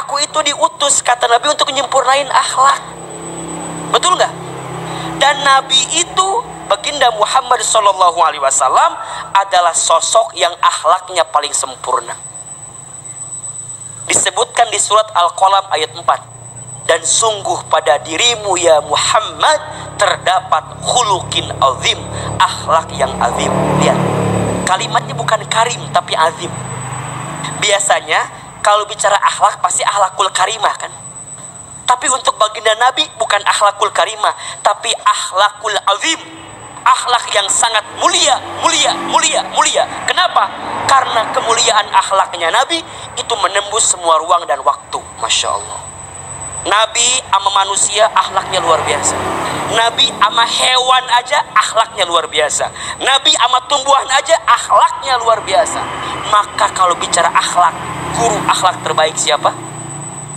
Aku itu diutus kata Nabi untuk menyempurnain akhlak. Betul nggak? Dan Nabi itu baginda Muhammad Sallallahu Alaihi Wasallam adalah sosok yang akhlaknya paling sempurna. Disebutkan di surat Al-Qalam ayat 4. Dan sungguh pada dirimu ya Muhammad terdapat khuluqin azim, akhlak yang azim. Lihat, kalimatnya bukan karim tapi azim. Biasanya kalau bicara akhlak pasti akhlakul karimah kan. Tapi untuk baginda Nabi bukan akhlakul karimah, tapi akhlakul azim. Akhlak yang sangat mulia. Kenapa? Karena kemuliaan akhlaknya Nabi itu menembus semua ruang dan waktu. Masya Allah. Nabi sama manusia akhlaknya luar biasa. Nabi sama hewan aja akhlaknya luar biasa. Nabi sama tumbuhan aja akhlaknya luar biasa. Maka kalau bicara akhlak, guru akhlak terbaik siapa?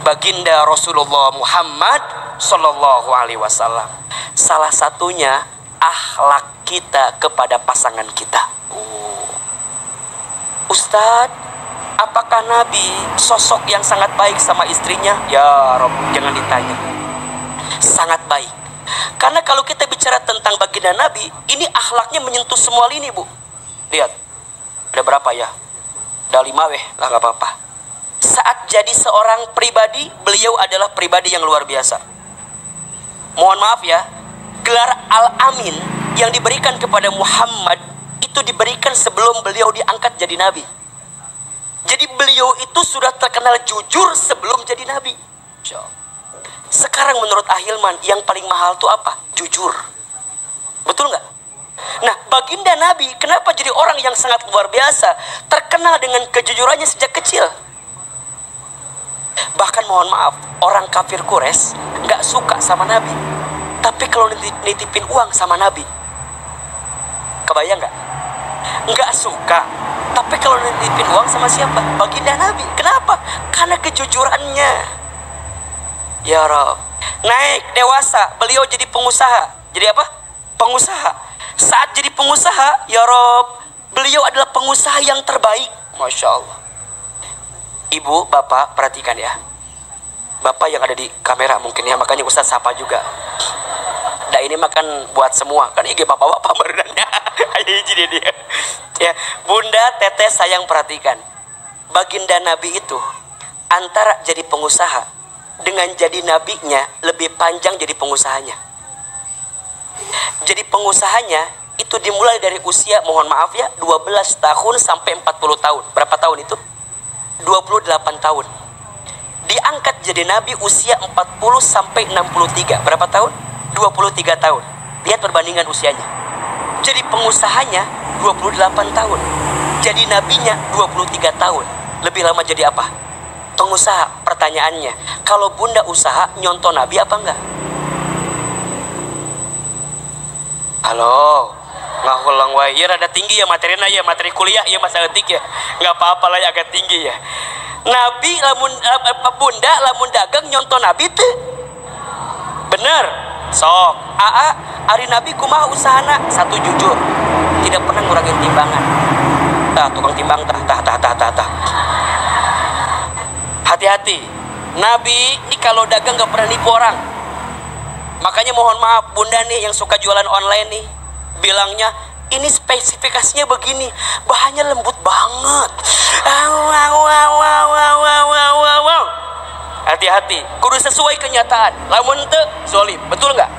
Baginda Rasulullah Muhammad Sallallahu Alaihi Wasallam. Salah satunya akhlak kita kepada pasangan kita. Ustadz, apakah Nabi sosok yang sangat baik sama istrinya? Ya Rob, jangan ditanya. Sangat baik. Karena kalau kita bicara tentang baginda Nabi, ini akhlaknya menyentuh semua lini, Bu. Lihat, ada berapa ya? Ada 5 lah, gak apa-apa. Saat jadi seorang pribadi, beliau adalah pribadi yang luar biasa. Mohon maaf ya, gelar Al-Amin yang diberikan kepada Muhammad itu diberikan sebelum beliau diangkat jadi Nabi. Jadi beliau itu sudah terkenal jujur sebelum jadi Nabi. Sekarang menurut Ahilman yang paling mahal itu apa? Jujur. Betul nggak? Nah, baginda Nabi kenapa jadi orang yang sangat luar biasa, terkenal dengan kejujurannya sejak kecil. Bahkan mohon maaf, orang kafir Quraisy nggak suka sama Nabi, tapi kalau nitipin uang sama Nabi, kebayang nggak? Nggak suka, tapi kalau nitipin uang sama siapa? Baginda Nabi. Kenapa? Karena kejujurannya. Ya Rob, naik dewasa, beliau jadi pengusaha. Jadi apa? Pengusaha. Saat jadi pengusaha, ya Rob, beliau adalah pengusaha yang terbaik. Masya Allah. Ibu, bapak, perhatikan ya. Bapak yang ada di kamera mungkin ya, makanya Ustaz sapa juga. Nah ini makan buat semua, kan IG bapak-bapak barudannya. Jadi dia. Ya, Bunda, Teteh, sayang perhatikan. Baginda Nabi itu antara jadi pengusaha dengan jadi nabinya lebih panjang jadi pengusahanya. Jadi pengusahanya itu dimulai dari usia, mohon maaf ya, 12 tahun sampai 40 tahun. Berapa tahun itu? 28 tahun. Diangkat jadi nabi usia 40 sampai 63. Berapa tahun? 23 tahun. Lihat perbandingan usianya. Jadi pengusahanya 28 tahun. Jadi nabinya 23 tahun. Lebih lama jadi apa? Pengusaha. Pertanyaannya, kalau Bunda usaha nyontoh Nabi apa enggak? Halo, ngahulang wae. Ya rada tinggi ya materina ya, materi kuliah ya Mas Atik ya. Enggak apa-apa lah ya, agak tinggi ya. Nabi lamun Bunda lamun dagang nyontoh Nabi teh. Bener. Sok. Ari Nabi kumaha usahana? Satu, jujur. Tidak pernah ngurangin timbangan. Tukang timbang tah. Hati-hati. Nabi ini kalau dagang gak pernah nipu orang. Makanya mohon maaf Bunda nih yang suka jualan online nih, bilangnya ini spesifikasinya begini, bahannya lembut banget. Hati-hati, kudu sesuai kenyataan. Lamun teu zolim, betul nggak?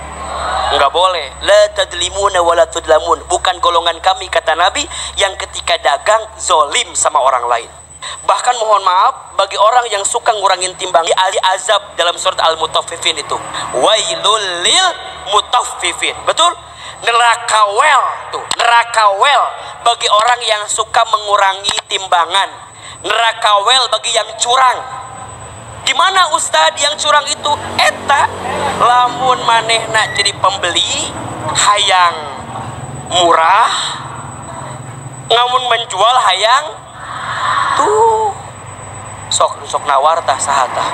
Nggak boleh. La tadlimuna wa la tudlamun. Bukan golongan kami, kata Nabi, yang ketika dagang zolim sama orang lain. Bahkan mohon maaf bagi orang yang suka ngurangin timbang, di ahli azab dalam surat Al-Mutaffifin itu, wailul lil mutaffifin. Betul? Neraka well tuh, neraka well bagi orang yang suka mengurangi timbangan. Neraka well bagi yang curang. Gimana Ustadz yang curang itu? Eta lamun manehna jadi pembeli hayang murah, ngamun menjual hayang tuh sok nawar tah sahatah.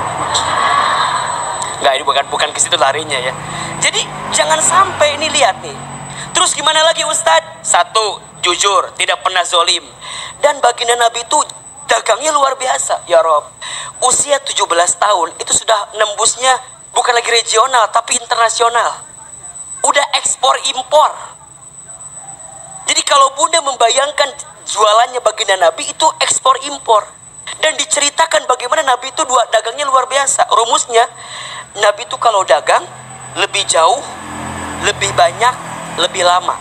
Nggak, ini bukan ke situ larinya ya. Jadi jangan sampai ini, lihat nih. Terus gimana lagi Ustadz? Satu, jujur, tidak pernah zolim. Dan baginda Nabi itu dagangnya luar biasa. Ya Rob, usia 17 tahun itu sudah nembusnya bukan lagi regional tapi internasional. Udah ekspor impor. Jadi kalau Bunda membayangkan jualannya baginda Nabi itu ekspor impor. Dan diceritakan bagaimana Nabi itu dagangnya luar biasa. Rumusnya, Nabi itu kalau dagang lebih jauh, lebih banyak, lebih lama.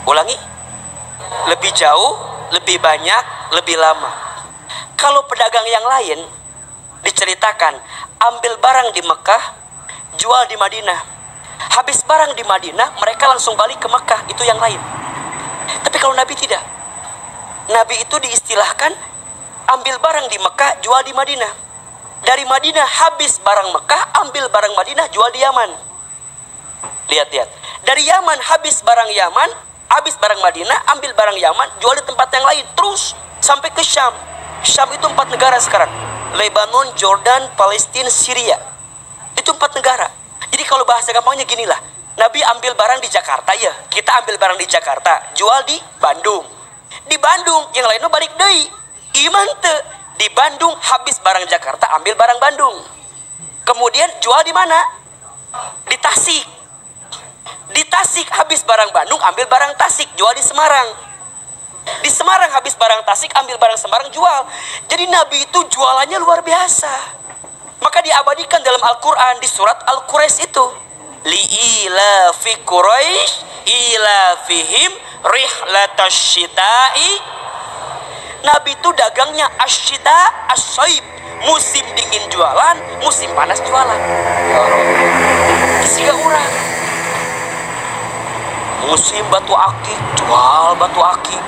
Ulangi. Lebih jauh, lebih banyak, lebih lama. Kalau pedagang yang lain diceritakan ambil barang di Mekah, jual di Madinah. Habis barang di Madinah, mereka langsung balik ke Mekah. Itu yang lain. Tapi kalau Nabi tidak. Nabi itu diistilahkan ambil barang di Mekah, jual di Madinah. Dari Madinah habis barang Mekah, ambil barang Madinah, jual di Yaman. Lihat-lihat. Dari Yaman habis barang Yaman, habis barang Madinah, ambil barang Yaman, jual di tempat yang lain. Terus sampai ke Syam. Syam itu 4 negara sekarang. Lebanon, Jordan, Palestina, Syria. Itu 4 negara. Jadi kalau bahasa gampangnya ginilah. Nabi ambil barang di Jakarta ya. Kita ambil barang di Jakarta, jual di Bandung. Di Bandung, yang lainnya balik deui. Iman teu. Di Bandung habis barang Jakarta, ambil barang Bandung. Kemudian jual di mana? Di Tasik. Di Tasik habis barang Bandung, ambil barang Tasik, jual di Semarang. Di Semarang habis barang Tasik, ambil barang Semarang, jual. Jadi Nabi itu jualannya luar biasa. Maka diabadikan dalam Al-Quran di surat Al-Quraisy itu. Li'ila fi Quraisy ila fihim rihlatash syita'i. Nabi itu dagangnya asyita asyaib. Musim dingin jualan, musim panas jualan. Ya Allah. Siga urang. Musim batu akik, jual batu akik.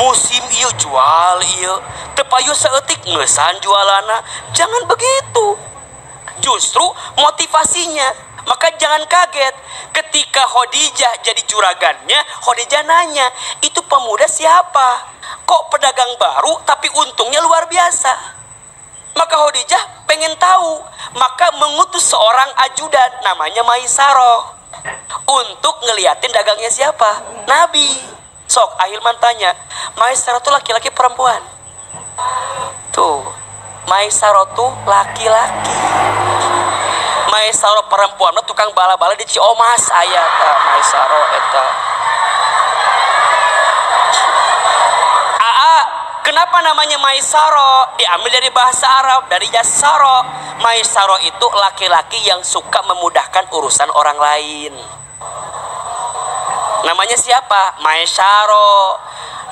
Musim ieu jual ieu. Teu payu saeutik ngeusan jualana. Jangan begitu. Justru motivasinya. Maka jangan kaget ketika Khadijah jadi juragannya. Khadijah nanya, itu pemuda siapa? Kok pedagang baru tapi untungnya luar biasa? Maka Khadijah pengen tahu. Maka mengutus seorang ajudan namanya Maisarah untuk ngeliatin dagangnya siapa? Nabi. Sok Ahilman tanya, Maisarah itu laki-laki perempuan? Tuh, Maisarah tuh laki-laki. Maisarah perempuan tukang bala-bala di Ciomas aya ta Maisarah eta. Kenapa namanya Maisarah? Diambil dari bahasa Arab, dari Jasaro. Maisarah itu laki-laki yang suka memudahkan urusan orang lain. Namanya siapa? Maisarah.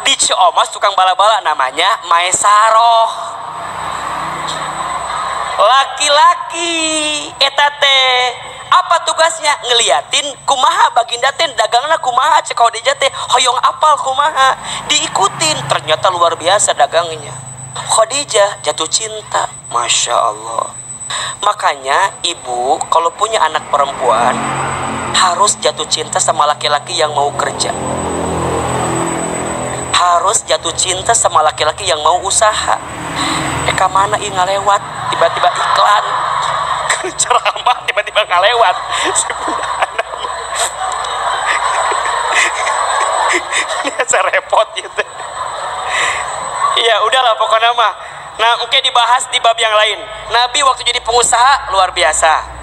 Di Ciomas tukang bala-bala namanya Maisarah. Laki-laki eta teh apa tugasnya? Ngeliatin kumaha baginda teh dagangna kumaha, cek Khadijah teh hoyong apal kumaha, diikutin. Ternyata luar biasa dagangnya. Khadijah jatuh cinta, Masya Allah. Makanya ibu kalau punya anak perempuan harus jatuh cinta sama laki-laki yang mau kerja. Harus jatuh cinta sama laki-laki yang mau usaha. Eka mana ini ngalewat, tiba-tiba iklan ceramah, tiba-tiba ngalewat. Biasa repot gitu. Ya udahlah pokoknya mah. Nah mungkin dibahas di bab yang lain. Nabi waktu jadi pengusaha luar biasa.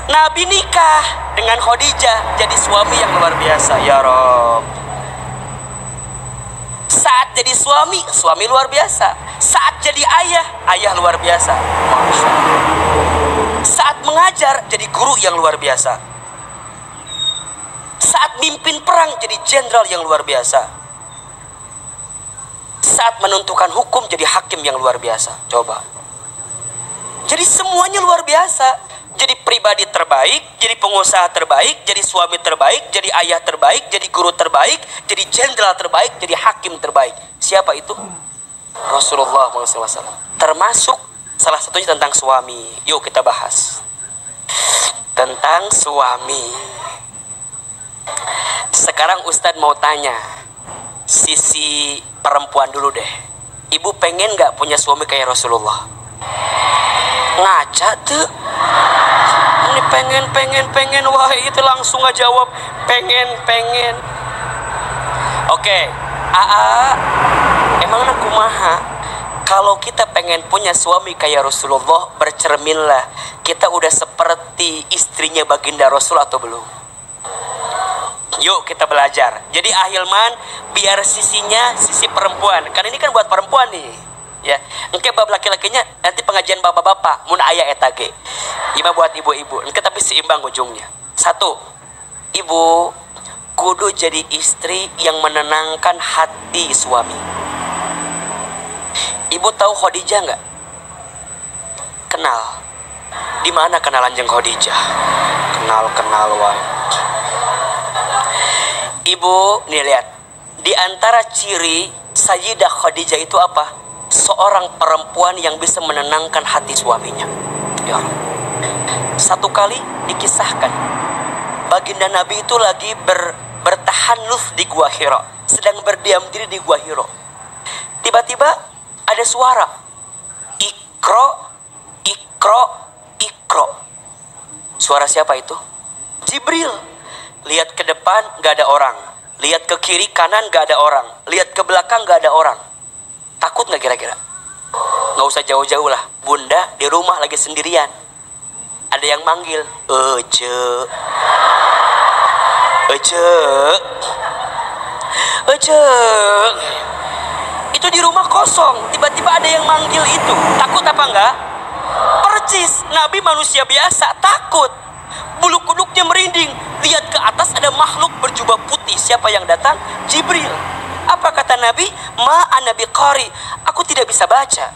Nabi nikah dengan Khadijah jadi suami yang luar biasa. Ya Rob. Saat jadi suami, suami luar biasa. Saat jadi ayah, ayah luar biasa. Masya Allah. Saat mengajar, jadi guru yang luar biasa. Saat mimpin perang, jadi jenderal yang luar biasa. Saat menentukan hukum, jadi hakim yang luar biasa. Coba. Jadi semuanya luar biasa. Jadi pribadi terbaik, jadi pengusaha terbaik, jadi suami terbaik, jadi ayah terbaik, jadi guru terbaik, jadi jenderal terbaik, jadi hakim terbaik. Siapa itu? Rasulullah SAW. Termasuk salah satunya tentang suami. Yuk kita bahas tentang suami. Sekarang Ustadz mau tanya sisi perempuan dulu deh. Ibu pengen gak punya suami kayak Rasulullah? Ngaca tuh. Ini pengen. Wah itu langsung aja jawab pengen. Oke. Emang nak kumaha? Kalau kita pengen punya suami kayak Rasulullah, bercerminlah kita udah seperti istrinya baginda Rasul atau belum? Yuk kita belajar. Jadi Ahilman biar sisinya sisi perempuan. Karena ini kan buat perempuan nih. Ya, engke bab laki-lakinya nanti pengajian bapak-bapak mun aya eta ge. Ima buat ibu-ibu. Engke tapi seimbang ujungnya. 1. Ibu kudu jadi istri yang menenangkan hati suami. Ibu tahu Khadijah enggak? Kenal. Di mana kenalan jeung Khadijah? Kenal wae. Ibu, nih lihat. Di antara ciri Sayyidah Khadijah itu apa? seorang perempuan yang bisa menenangkan hati suaminya. Ya Allah. Satu kali dikisahkan, baginda Nabi itu lagi bertahanuf di Gua Hira, sedang berdiam diri di Gua Hira. Tiba-tiba ada suara, Iqra, Iqra, Iqra. Suara siapa itu? Jibril. Lihat ke depan gak ada orang, lihat ke kiri kanan gak ada orang, lihat ke belakang gak ada orang. Takut gak kira-kira? Gak usah jauh-jauh lah, bunda di rumah lagi sendirian. Ada yang manggil, Ece, Ece, Ece. Itu di rumah kosong, tiba-tiba ada yang manggil itu. Takut apa enggak? Percis, Nabi manusia biasa, takut. Bulu kuduknya merinding. Lihat ke atas ada makhluk berjubah putih. Siapa yang datang? Jibril. Apa kata Nabi? Ma'ana biqari, aku tidak bisa baca.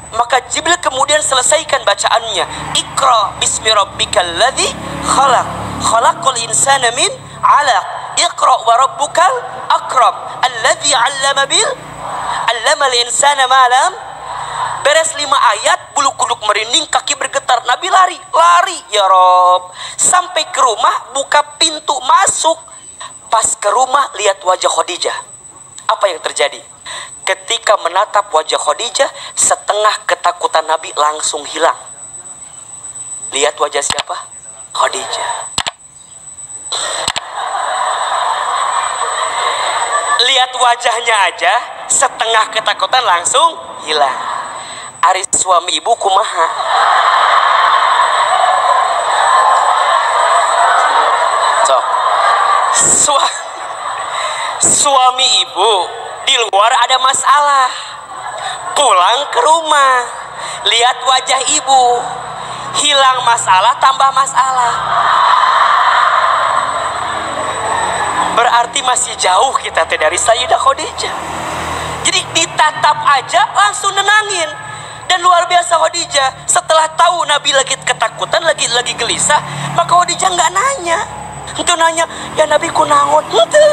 Maka Jibril kemudian selesaikan bacaannya. Iqra bismi rabbikal ladzi khalaq, khalaqal insana min 'alaq. Iqra wa rabbukal akram, alladzi 'allama bil 'allamal insana ma lam. Beres 5 ayat, bulu kuduk merinding, kaki bergetar. Nabi lari, ya Rob. Sampai ke rumah, buka pintu masuk. Pas ke rumah, lihat wajah Khadijah. Apa yang terjadi? Ketika menatap wajah Khadijah, setengah ketakutan Nabi langsung hilang. Lihat wajah siapa? Khadijah. Lihat wajahnya aja, setengah ketakutan langsung hilang. Ari suami ibu kumaha? Cok. Suami ibu di luar ada masalah, pulang ke rumah, lihat wajah ibu, hilang masalah tambah masalah. Berarti masih jauh kita dari Sayyidah Khadijah. Jadi ditatap aja langsung nenangin. Dan luar biasa Khadijah, setelah tahu Nabi lagi ketakutan, lagi gelisah, maka Khadijah nggak nanya. Itu nanya, ya Nabi kunaon? Henteu.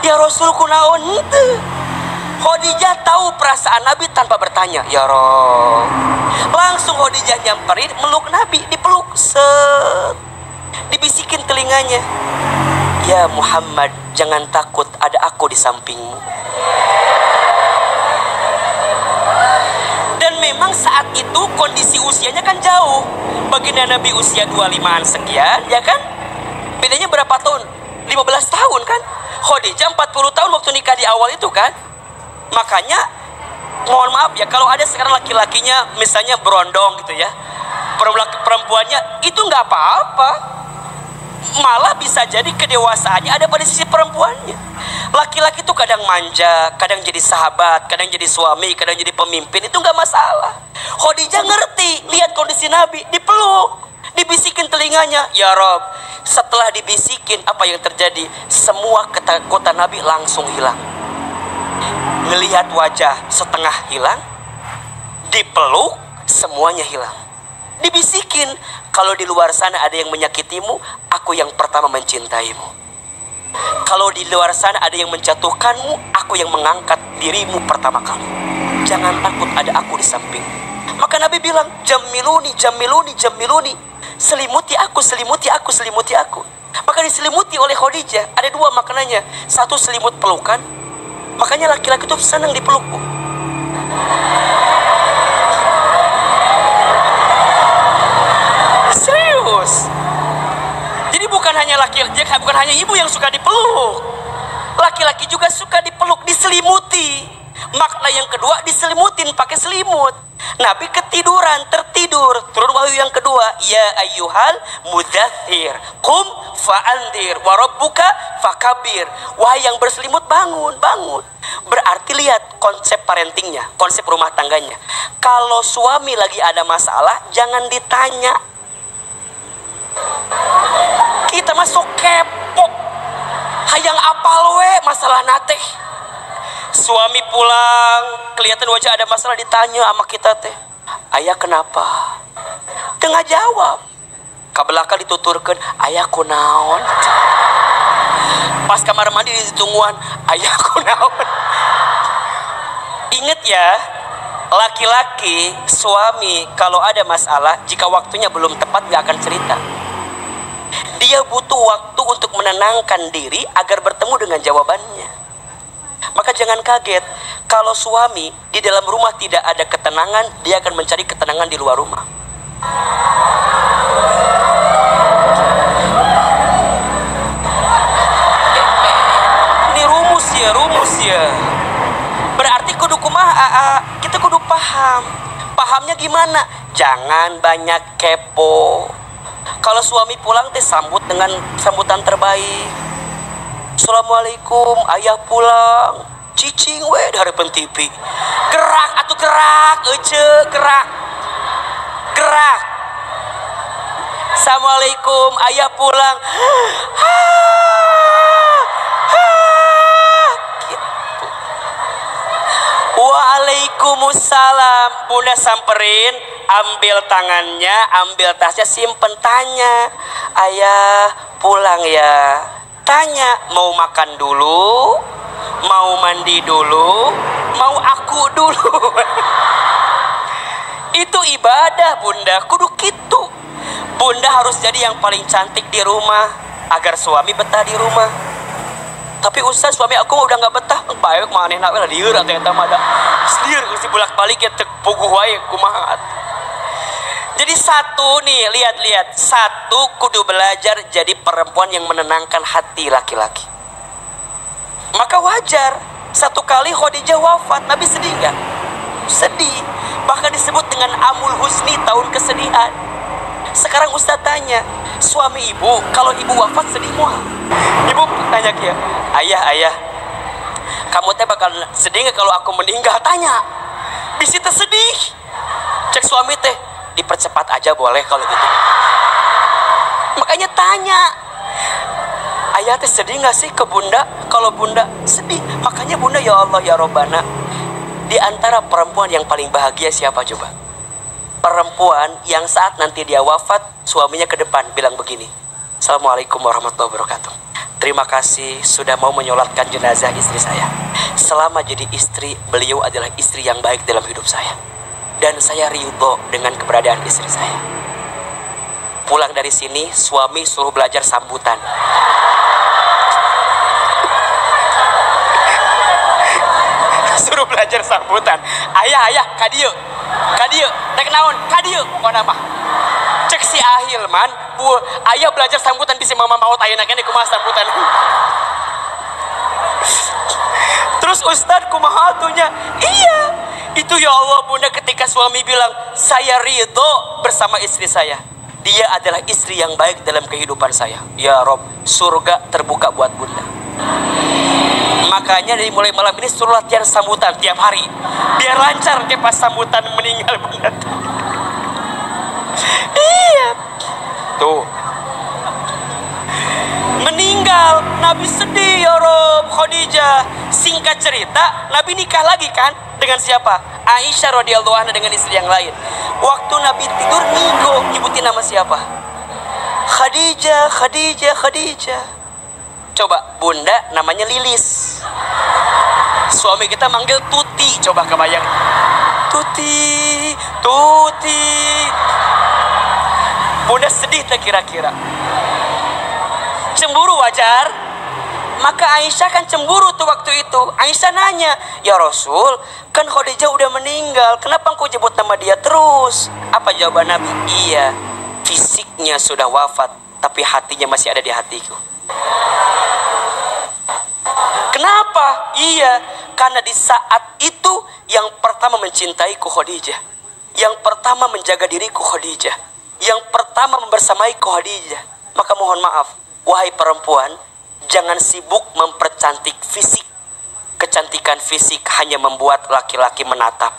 Ya Rasul kunaon? Henteu. Khadijah tahu perasaan Nabi tanpa bertanya. Ya Rob. Langsung Khadijah nyamperin, meluk Nabi, dipeluk, set. Dibisikin telinganya. Ya Muhammad, jangan takut, ada aku di sampingmu. Dan memang saat itu kondisi usianya kan jauh. Baginda Nabi usia 25-an sekian, ya kan? Bedanya berapa tahun? 15 tahun kan? Khadijah 40 tahun waktu nikah di awal itu kan? Makanya, mohon maaf ya, kalau ada sekarang laki-lakinya misalnya berondong gitu ya, perempuannya itu nggak apa-apa. Malah bisa jadi kedewasaannya ada pada sisi perempuannya. Laki-laki itu kadang manja, kadang jadi sahabat, kadang jadi suami, kadang jadi pemimpin, itu nggak masalah. Khadijah ngerti, lihat kondisi Nabi, dipeluk, dibisikin telinganya, ya Rob. Setelah dibisikin, apa yang terjadi? Semua ketakutan Nabi langsung hilang. Ngelihat wajah setengah hilang, dipeluk, semuanya hilang. Dibisikin, kalau di luar sana ada yang menyakitimu, aku yang pertama mencintaimu. Kalau di luar sana ada yang menjatuhkanmu, aku yang mengangkat dirimu pertama kali. Jangan takut, ada aku di samping. Maka Nabi bilang, jamiluni, jamiluni, jamiluni. Selimuti aku, selimuti aku, selimuti aku. Maka diselimuti oleh Khadijah. Ada 2 maknanya. Satu, selimut pelukan. Makanya laki-laki itu senang dipeluk. Serius. Jadi bukan hanya laki-laki, bukan hanya ibu yang suka dipeluk. Laki-laki juga suka dipeluk, diselimuti. Makna yang kedua, diselimutin pakai selimut. Nabi ketiduran, tertidur. Turun wahyu yang kedua, ya ayyuhal mudzatsir, qum fa'andir wa rabbuka fakabir. Wahai yang berselimut, bangun, bangun. Berarti lihat konsep parentingnya, konsep rumah tangganya. Kalau suami lagi ada masalah, jangan ditanya. Kita masuk kepo, hayang apal we masalah nate. Suami pulang, kelihatan wajah ada masalah, ditanya sama kita teh, ayah kenapa? Tengah jawab, kabelaka dituturkan, ayah kunaon? Pas kamar mandi ditungguan, ayah kunaon? Ingat ya, Laki-laki, suami kalau ada masalah, jika waktunya belum tepat gak akan cerita. Dia butuh waktu untuk menenangkan diri agar bertemu dengan jawabannya. Maka jangan kaget kalau suami di dalam rumah tidak ada ketenangan, dia akan mencari ketenangan di luar rumah. Ini rumus ya. Berarti kudu kumaha, kita kudu paham. Pahamnya gimana? Jangan banyak kepo. Kalau suami pulang teh sambut dengan sambutan terbaik. Assalamualaikum, ayah pulang. Cicing we dari TV. Gerak atuh gerak, gerak. Gerak. Assalamualaikum, ayah pulang. Gitu. Waalaikumsalam. Bunda samperin, ambil tangannya, ambil tasnya, simpen, tanya, ayah pulang ya. Tanya, mau makan dulu, mau mandi dulu, mau aku dulu. Itu ibadah bunda, kudu gitu. Bunda harus jadi yang paling cantik di rumah agar suami betah di rumah. Tapi Ustaz, suami aku udah gak betah. Baik maneh nak lah lieur atau eta mah da. Lieur geus bolak-balik ya teu puguh wae kumaha. Jadi satu nih, lihat-lihat. Satu, kudu belajar jadi perempuan yang menenangkan hati laki-laki. Maka wajar satu kali Khadijah wafat, Nabi sedih gak? Sedih. Bahkan disebut dengan Amul Husni, tahun kesedihan. Sekarang Ustaz tanya, suami ibu kalau ibu wafat sedih mual? Ibu tanya kia, ayah, kamu teh bakal sedih gak kalau aku meninggal? Tanya. Bisi teh sedih. Cek suami teh, dipercepat aja boleh kalau gitu. Makanya tanya, ayah teh sedih gak sih ke bunda? Kalau bunda sedih, makanya bunda ya Allah ya Robbana. Di antara perempuan yang paling bahagia siapa coba? Perempuan yang saat nanti dia wafat, suaminya ke depan bilang begini, Assalamualaikum warahmatullahi wabarakatuh. Terima kasih sudah mau menyolatkan jenazah istri saya. Selama jadi istri, beliau adalah istri yang baik dalam hidup saya. Dan saya ridho dengan keberadaan istri saya. Pulang dari sini, suami suruh belajar sambutan. Suruh belajar sambutan. Ayah, kadieu, rek naon, kadieu, pokona mah. Cek si Ahilman, ayah belajar sambutan bisa mama maut ayeuna kene kumaha sambutan. Terus Ustadz kumaha atunya? Iya, itu ya Allah bunda ketika suami bilang, saya ridho bersama istri saya. Dia adalah istri yang baik dalam kehidupan saya. Ya Rob, surga terbuka buat bunda. Makanya dari mulai malam ini suruh latihan sambutan tiap hari. Biar lancar ke pas sambutan meninggal bunda. Iya. Tuh. Meninggal, Nabi sedih ya Rob, Khadijah. Singkat cerita, Nabi nikah lagi kan? Dengan siapa? Aisyah radhiyallahu anha dengan istri yang lain. Waktu Nabi tidur minggu, nyebutin nama siapa? Khadijah. Coba bunda namanya Lilis. Suami kita manggil Tuti. Coba kebayang. Tuti. Bunda sedih tak kira-kira? Cemburu wajar. Maka Aisyah kan cemburu tuh waktu itu. Aisyah nanya, ya Rasul, kan Khadijah udah meninggal, kenapa engkau jemput nama dia terus? Apa jawaban Nabi? Iya, fisiknya sudah wafat, tapi hatinya masih ada di hatiku. Kenapa? Iya, karena di saat itu yang pertama mencintaiku Khadijah, yang pertama menjaga diriku Khadijah, yang pertama membersamaiku Khadijah. Maka mohon maaf, wahai perempuan, jangan sibuk mempercantik fisik. Kecantikan fisik hanya membuat laki-laki menatap.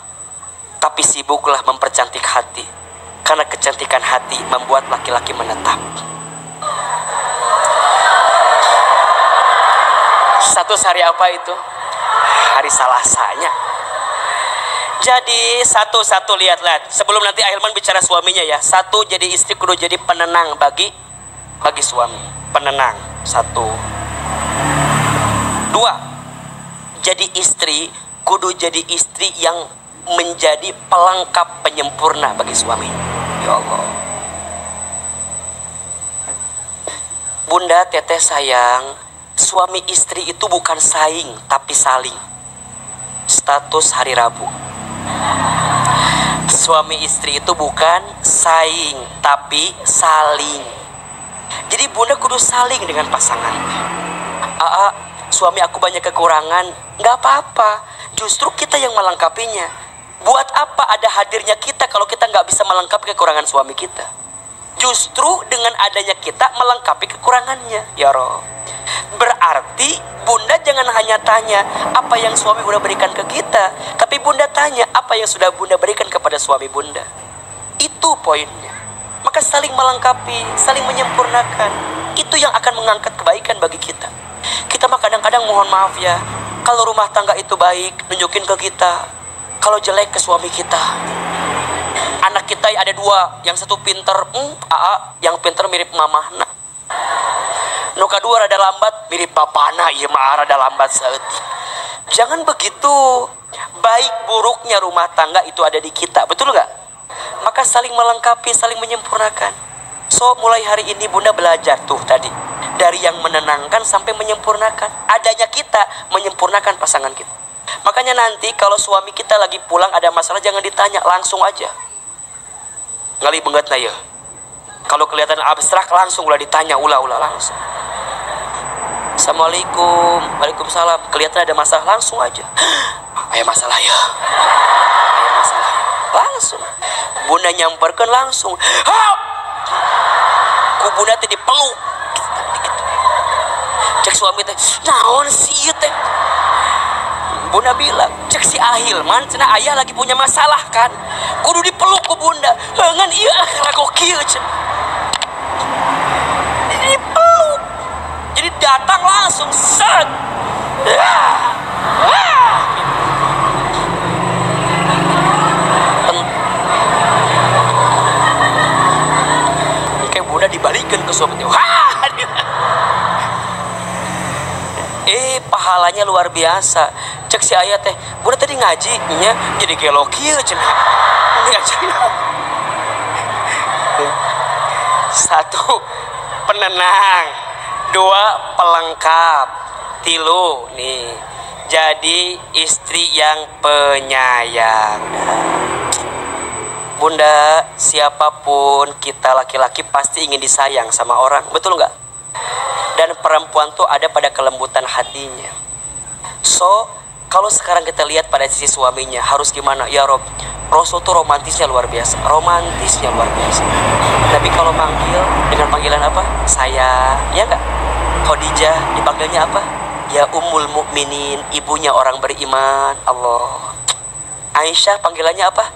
Tapi sibuklah mempercantik hati, karena kecantikan hati membuat laki-laki menetap. Satu hari apa itu? Hari Selasanya. Jadi satu lihat. Sebelum nanti Ahilman bicara suaminya ya. Satu, jadi istri kudu jadi penenang bagi suami. Penenang. Satu. Dua, jadi istri kudu jadi istri yang menjadi pelengkap penyempurna bagi suami. Ya Allah. Bunda, teteh sayang, suami istri itu bukan saing tapi saling. Status hari Rabu. Suami istri itu bukan saing tapi saling. Jadi bunda kudu saling dengan pasangan. Suami aku banyak kekurangan, nggak apa-apa. Justru kita yang melengkapinya. Buat apa ada hadirnya kita kalau kita nggak bisa melengkapi kekurangan suami kita? Justru dengan adanya kita melengkapi kekurangannya. Ya Rob. Berarti bunda jangan hanya tanya apa yang suami bunda berikan ke kita, tapi bunda tanya apa yang sudah bunda berikan kepada suami bunda. Itu poinnya. Maka saling melengkapi, saling menyempurnakan. Itu yang akan mengangkat kebaikan bagi kita. Kita mah kadang-kadang mohon maaf ya, kalau rumah tangga itu baik, nunjukin ke kita. Kalau jelek ke suami kita. Anak kita ada dua, yang satu pinter, yang pinter mirip mamahna. Nu kadua rada lambat mirip bapana, ieu mah rada lambat saeutik. Jangan begitu. Baik buruknya rumah tangga itu ada di kita, betul nggak? Maka saling melengkapi, saling menyempurnakan. So mulai hari ini bunda belajar tuh tadi, dari yang menenangkan sampai menyempurnakan. Adanya kita menyempurnakan pasangan kita. Makanya nanti kalau suami kita lagi pulang ada masalah jangan ditanya, langsung aja. Ngali banget na ya. Kalau kelihatan abstrak langsung ulah ditanya, ulah langsung. Assalamualaikum, waalaikumsalam. Kelihatan ada masalah langsung aja. Aya masalah ya. Aya masalah ya. Langsung. Bunda nyamperkeun langsung. Hap! Ku bunda teh dipeluk. Cek suami teh, naon sih ieu teh? Bunda bilang, cek si Ahil man, cenah ayah lagi punya masalah kan. Kudu dipeluk ku bunda. Heungan ieu lagu kieu cenah. Dipeluk. Jadi datang langsung set. Kayak bunda dibalikin ke suami teh. Pahalanya luar biasa. Cek si ayah teh, bunda tadi ngaji nya jadi kayak lokieu cenah. Satu, penenang. Dua, pelengkap. Tilu, nih, jadi istri yang penyayang. Bunda, siapapun kita laki-laki pasti ingin disayang sama orang, betul nggak? Dan perempuan tuh ada pada kelembutan hatinya. So, kalau sekarang kita lihat pada sisi suaminya, harus gimana? Ya Rob, Rasul tuh romantisnya luar biasa. Romantisnya luar biasa. Nabi kalau manggil dengan panggilan apa? Saya, ya nggak? Khadijah dipanggilnya apa? Ya Ummul Mukminin, ibunya orang beriman. Allah. Aisyah panggilannya apa?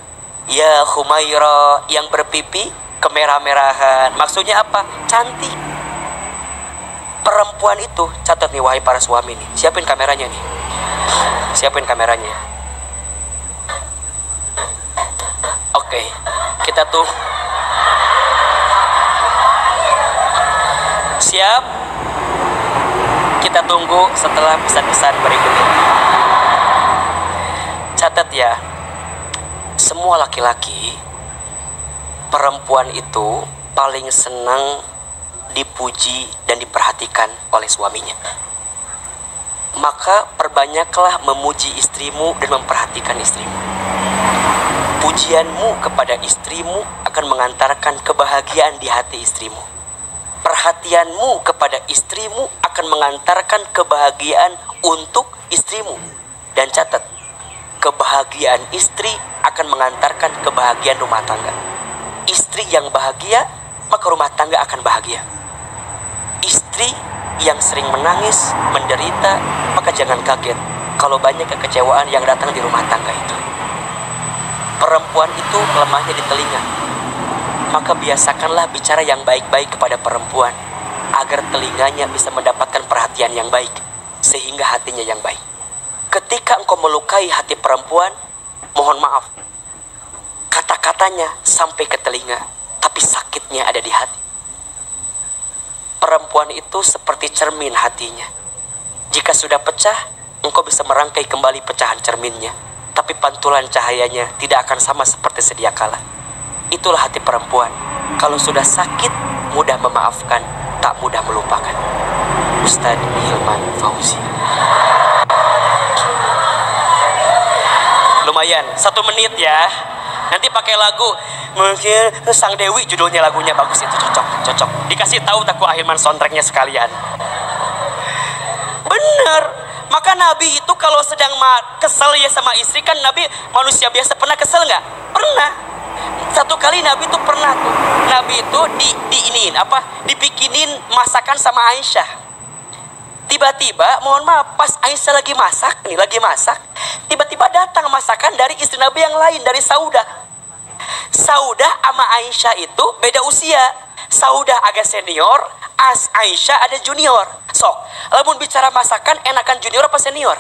Ya Humaira, yang berpipi kemerah-merahan. Maksudnya apa? Cantik. Perempuan itu, catat nih wahai para suami nih. Siapin kameranya nih. Siapin kameranya. Oke, kita tuh siap. Kita tunggu setelah pesan-pesan berikut ini. Catat ya, semua laki-laki, perempuan itu paling senang dipuji dan diperhatikan oleh suaminya. Maka perbanyaklah memuji istrimu dan memperhatikan istrimu. Pujianmu kepada istrimu akan mengantarkan kebahagiaan di hati istrimu. Perhatianmu kepada istrimu akan mengantarkan kebahagiaan untuk istrimu. Dan catat, kebahagiaan istri akan mengantarkan kebahagiaan rumah tangga. Istri yang bahagia, maka rumah tangga akan bahagia. Istri yang sering menangis, menderita, maka jangan kaget kalau banyak kekecewaan yang datang di rumah tangga itu. Perempuan itu lemahnya di telinga, maka biasakanlah bicara yang baik-baik kepada perempuan agar telinganya bisa mendapatkan perhatian yang baik, sehingga hatinya yang baik. Ketika engkau melukai hati perempuan, mohon maaf, kata-katanya sampai ke telinga, tapi sakitnya ada di hati. Perempuan itu seperti cermin hatinya. Jika sudah pecah, engkau bisa merangkai kembali pecahan cerminnya. tapi pantulan cahayanya tidak akan sama seperti sedia kala. Itulah hati perempuan. Kalau sudah sakit, mudah memaafkan, tak mudah melupakan. Ustadz Hilman Fauzi. Lumayan, 1 menit ya. Nanti pakai lagu mungkin Sang Dewi, judulnya lagunya bagus itu, cocok. Dikasih tahu Teuku Hilman soundtracknya sekalian. Bener. Maka Nabi itu kalau sedang kesel ya sama istri, kan Nabi manusia biasa, pernah kesel nggak? Pernah. Satu kali Nabi itu pernah tuh. Nabi itu dibikinin masakan sama Aisyah. Tiba-tiba, mohon maaf, pas Aisyah lagi masak, tiba-tiba datang masakan dari istri Nabi yang lain, dari Saudah. Saudah sama Aisyah itu beda usia. Saudah agak senior, Aisyah ada junior. Sok, lamun bicara masakan, enakan junior apa senior?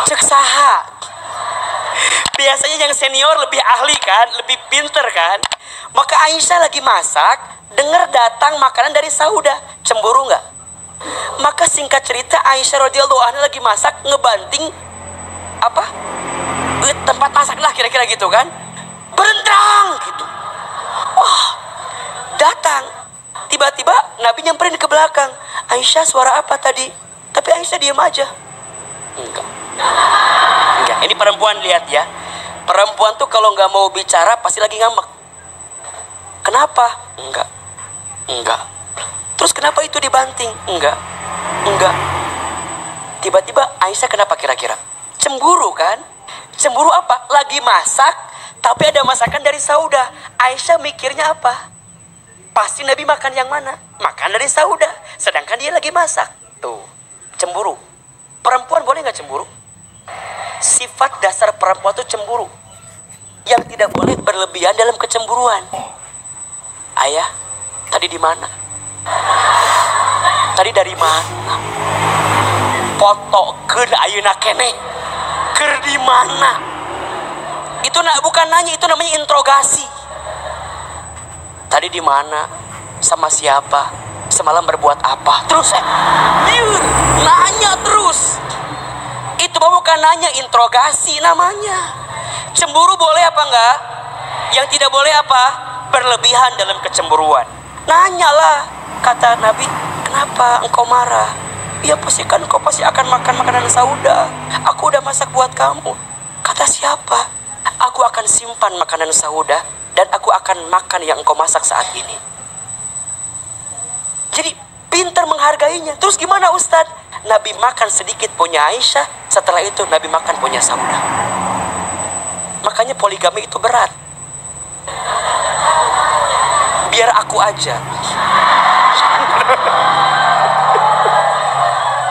Cek saha. Biasanya yang senior lebih ahli kan, lebih pinter kan. Maka Aisyah lagi masak, dengar datang makanan dari Saudah. Cemburu nggak? Maka singkat cerita, Aisyah radhiyallahu anha lagi masak, ngebanting tempat masak lah, kira-kira gitu kan. Berendrang gitu. Wah, datang. Tiba-tiba Nabi nyamperin ke belakang. Aisyah, suara apa tadi? Tapi Aisyah diam aja. Enggak. Ini perempuan, lihat ya. Perempuan tuh kalau nggak mau bicara pasti lagi ngambek. Kenapa? Enggak. Terus kenapa itu dibanting? Enggak. Tiba-tiba Aisyah kenapa kira-kira? Cemburu kan? Cemburu apa? Lagi masak, tapi ada masakan dari Saudah. Aisyah mikirnya apa? Pasti Nabi makan yang mana? Makan dari Saudah. Sedangkan dia lagi masak. Tuh, cemburu. Perempuan boleh nggak cemburu? Sifat dasar perempuan itu cemburu. Yang tidak boleh berlebihan dalam kecemburuan. Ayah, tadi di mana? Tadi dari mana? Foto keur ayeuna kene. Keur di mana? Itu bukan nanya, itu namanya interogasi. Tadi di mana? Sama siapa? Semalam berbuat apa? Terus nanya terus. Itu bukan nanya, interogasi namanya. Cemburu boleh apa enggak? Yang tidak boleh apa? Berlebihan dalam kecemburuan. Nanyalah, kata Nabi, kenapa engkau marah? Ya pasti kan engkau pasti akan makan makanan Saudah. Aku udah masak buat kamu. Kata siapa? Aku akan simpan makanan Saudah dan aku akan makan yang engkau masak saat ini. Jadi pintar menghargainya. Terus gimana Ustadz? Nabi makan sedikit punya Aisyah, setelah itu Nabi makan punya Saudah. Makanya poligami itu berat. Biar aku aja.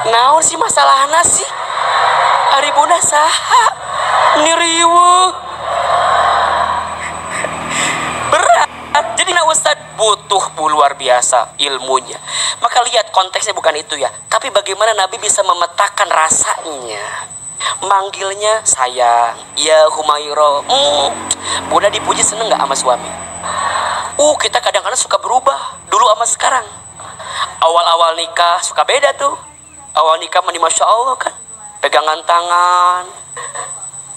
Naon sih masalahna sih? Aribuna saha? Niriweuh. Berat. Jadi Ustaz butuh luar biasa ilmunya. Maka lihat konteksnya bukan itu ya. Tapi bagaimana Nabi bisa memetakan rasanya. Manggilnya sayang, ya Humaira. Bunda dipuji seneng gak sama suami? Kita kadang-kadang suka berubah. Dulu sama sekarang. Awal-awal nikah suka beda tuh. Awal nikah mani Masya Allah kan. Pegangan tangan.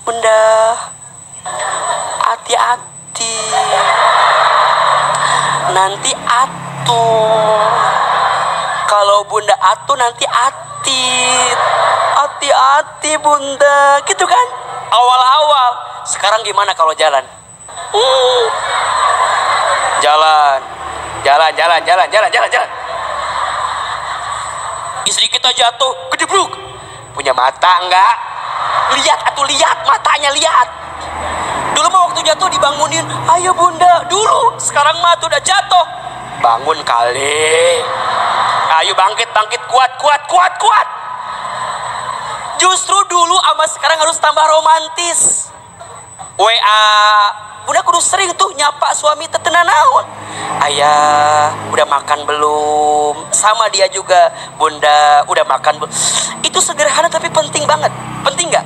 Bunda, hati-hati. Nanti atuh. Kalau Bunda atuh nanti atit. Hati-hati Bunda. Gitu kan. Awal-awal. Sekarang gimana kalau jalan? Jalan. Istri kita jatuh, gedebluk. Punya mata enggak? Lihat atuh, lihat matanya, lihat. Dulu mah waktu jatuh dibangunin, ayo Bunda. Dulu, sekarang mah tuh udah jatuh. Bangun kali. Ayo bangkit, kuat. Justru dulu sama sekarang harus tambah romantis. WA, Bunda kudu sering tuh nyapa suami tetena naon. Ayah, udah makan belum? Sama dia juga, Bunda, udah makan belum? Itu sederhana tapi penting banget. Penting gak?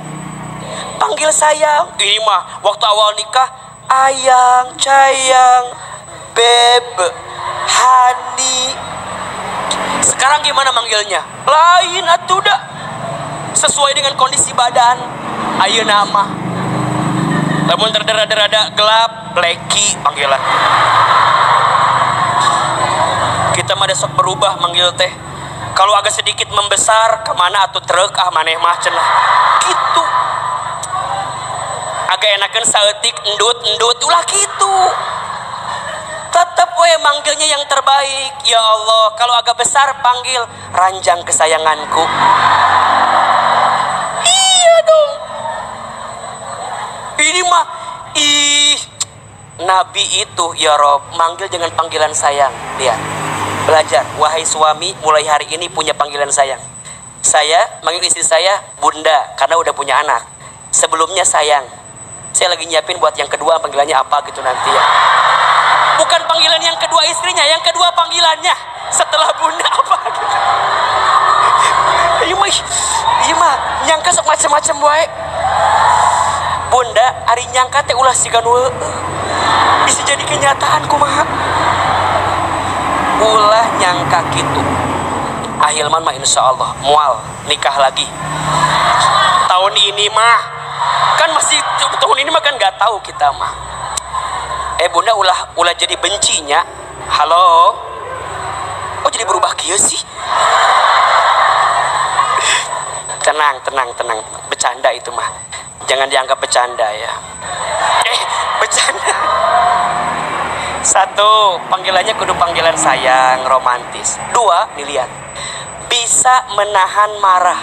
Panggil sayang. Ini mah waktu awal nikah, ayang, cayang, beb, hani. Sekarang gimana manggilnya? Lain atuh dah. Sesuai dengan kondisi badan. Ayeuna mah Namun terderada gelap, Blacky panggilan. Kita mah sok berubah manggil teh. Kalau agak sedikit membesar, kemana atuh truk maneh mah cenah. Gitu. Agak enakan saeutik endut ulah gitu. Tetep we manggilnya yang terbaik. Ya Allah, kalau agak besar panggil ranjang kesayanganku. Iya dong. Ini mah Nabi itu ya Rob manggil dengan panggilan sayang. Lihat, belajar. Wahai suami, mulai hari ini punya panggilan sayang. Saya manggil istri saya bunda karena udah punya anak. Sebelumnya sayang. Saya lagi nyiapin buat yang kedua panggilannya apa gitu nanti ya. Bukan panggilan yang kedua istrinya, yang kedua panggilannya setelah bunda apa gitu. Iya mah nyangka sok macam-macam wae. Bunda ari nyangka teh ulah siga nu bisa jadi kenyataan kumaha. Ulah nyangka gitu. Ahilman mah insyaallah mual nikah lagi. Tahun ini mah kan masih tahun ini mah kan nggak tahu kita mah. Bunda ulah jadi bencinya. Halo. Oh jadi berubah kieu sih. Tenang. Bercanda itu mah. Jangan dianggap bercanda ya. Bercanda. Satu, panggilannya kudu panggilan sayang, romantis. Dua, dilihat. Bisa menahan marah.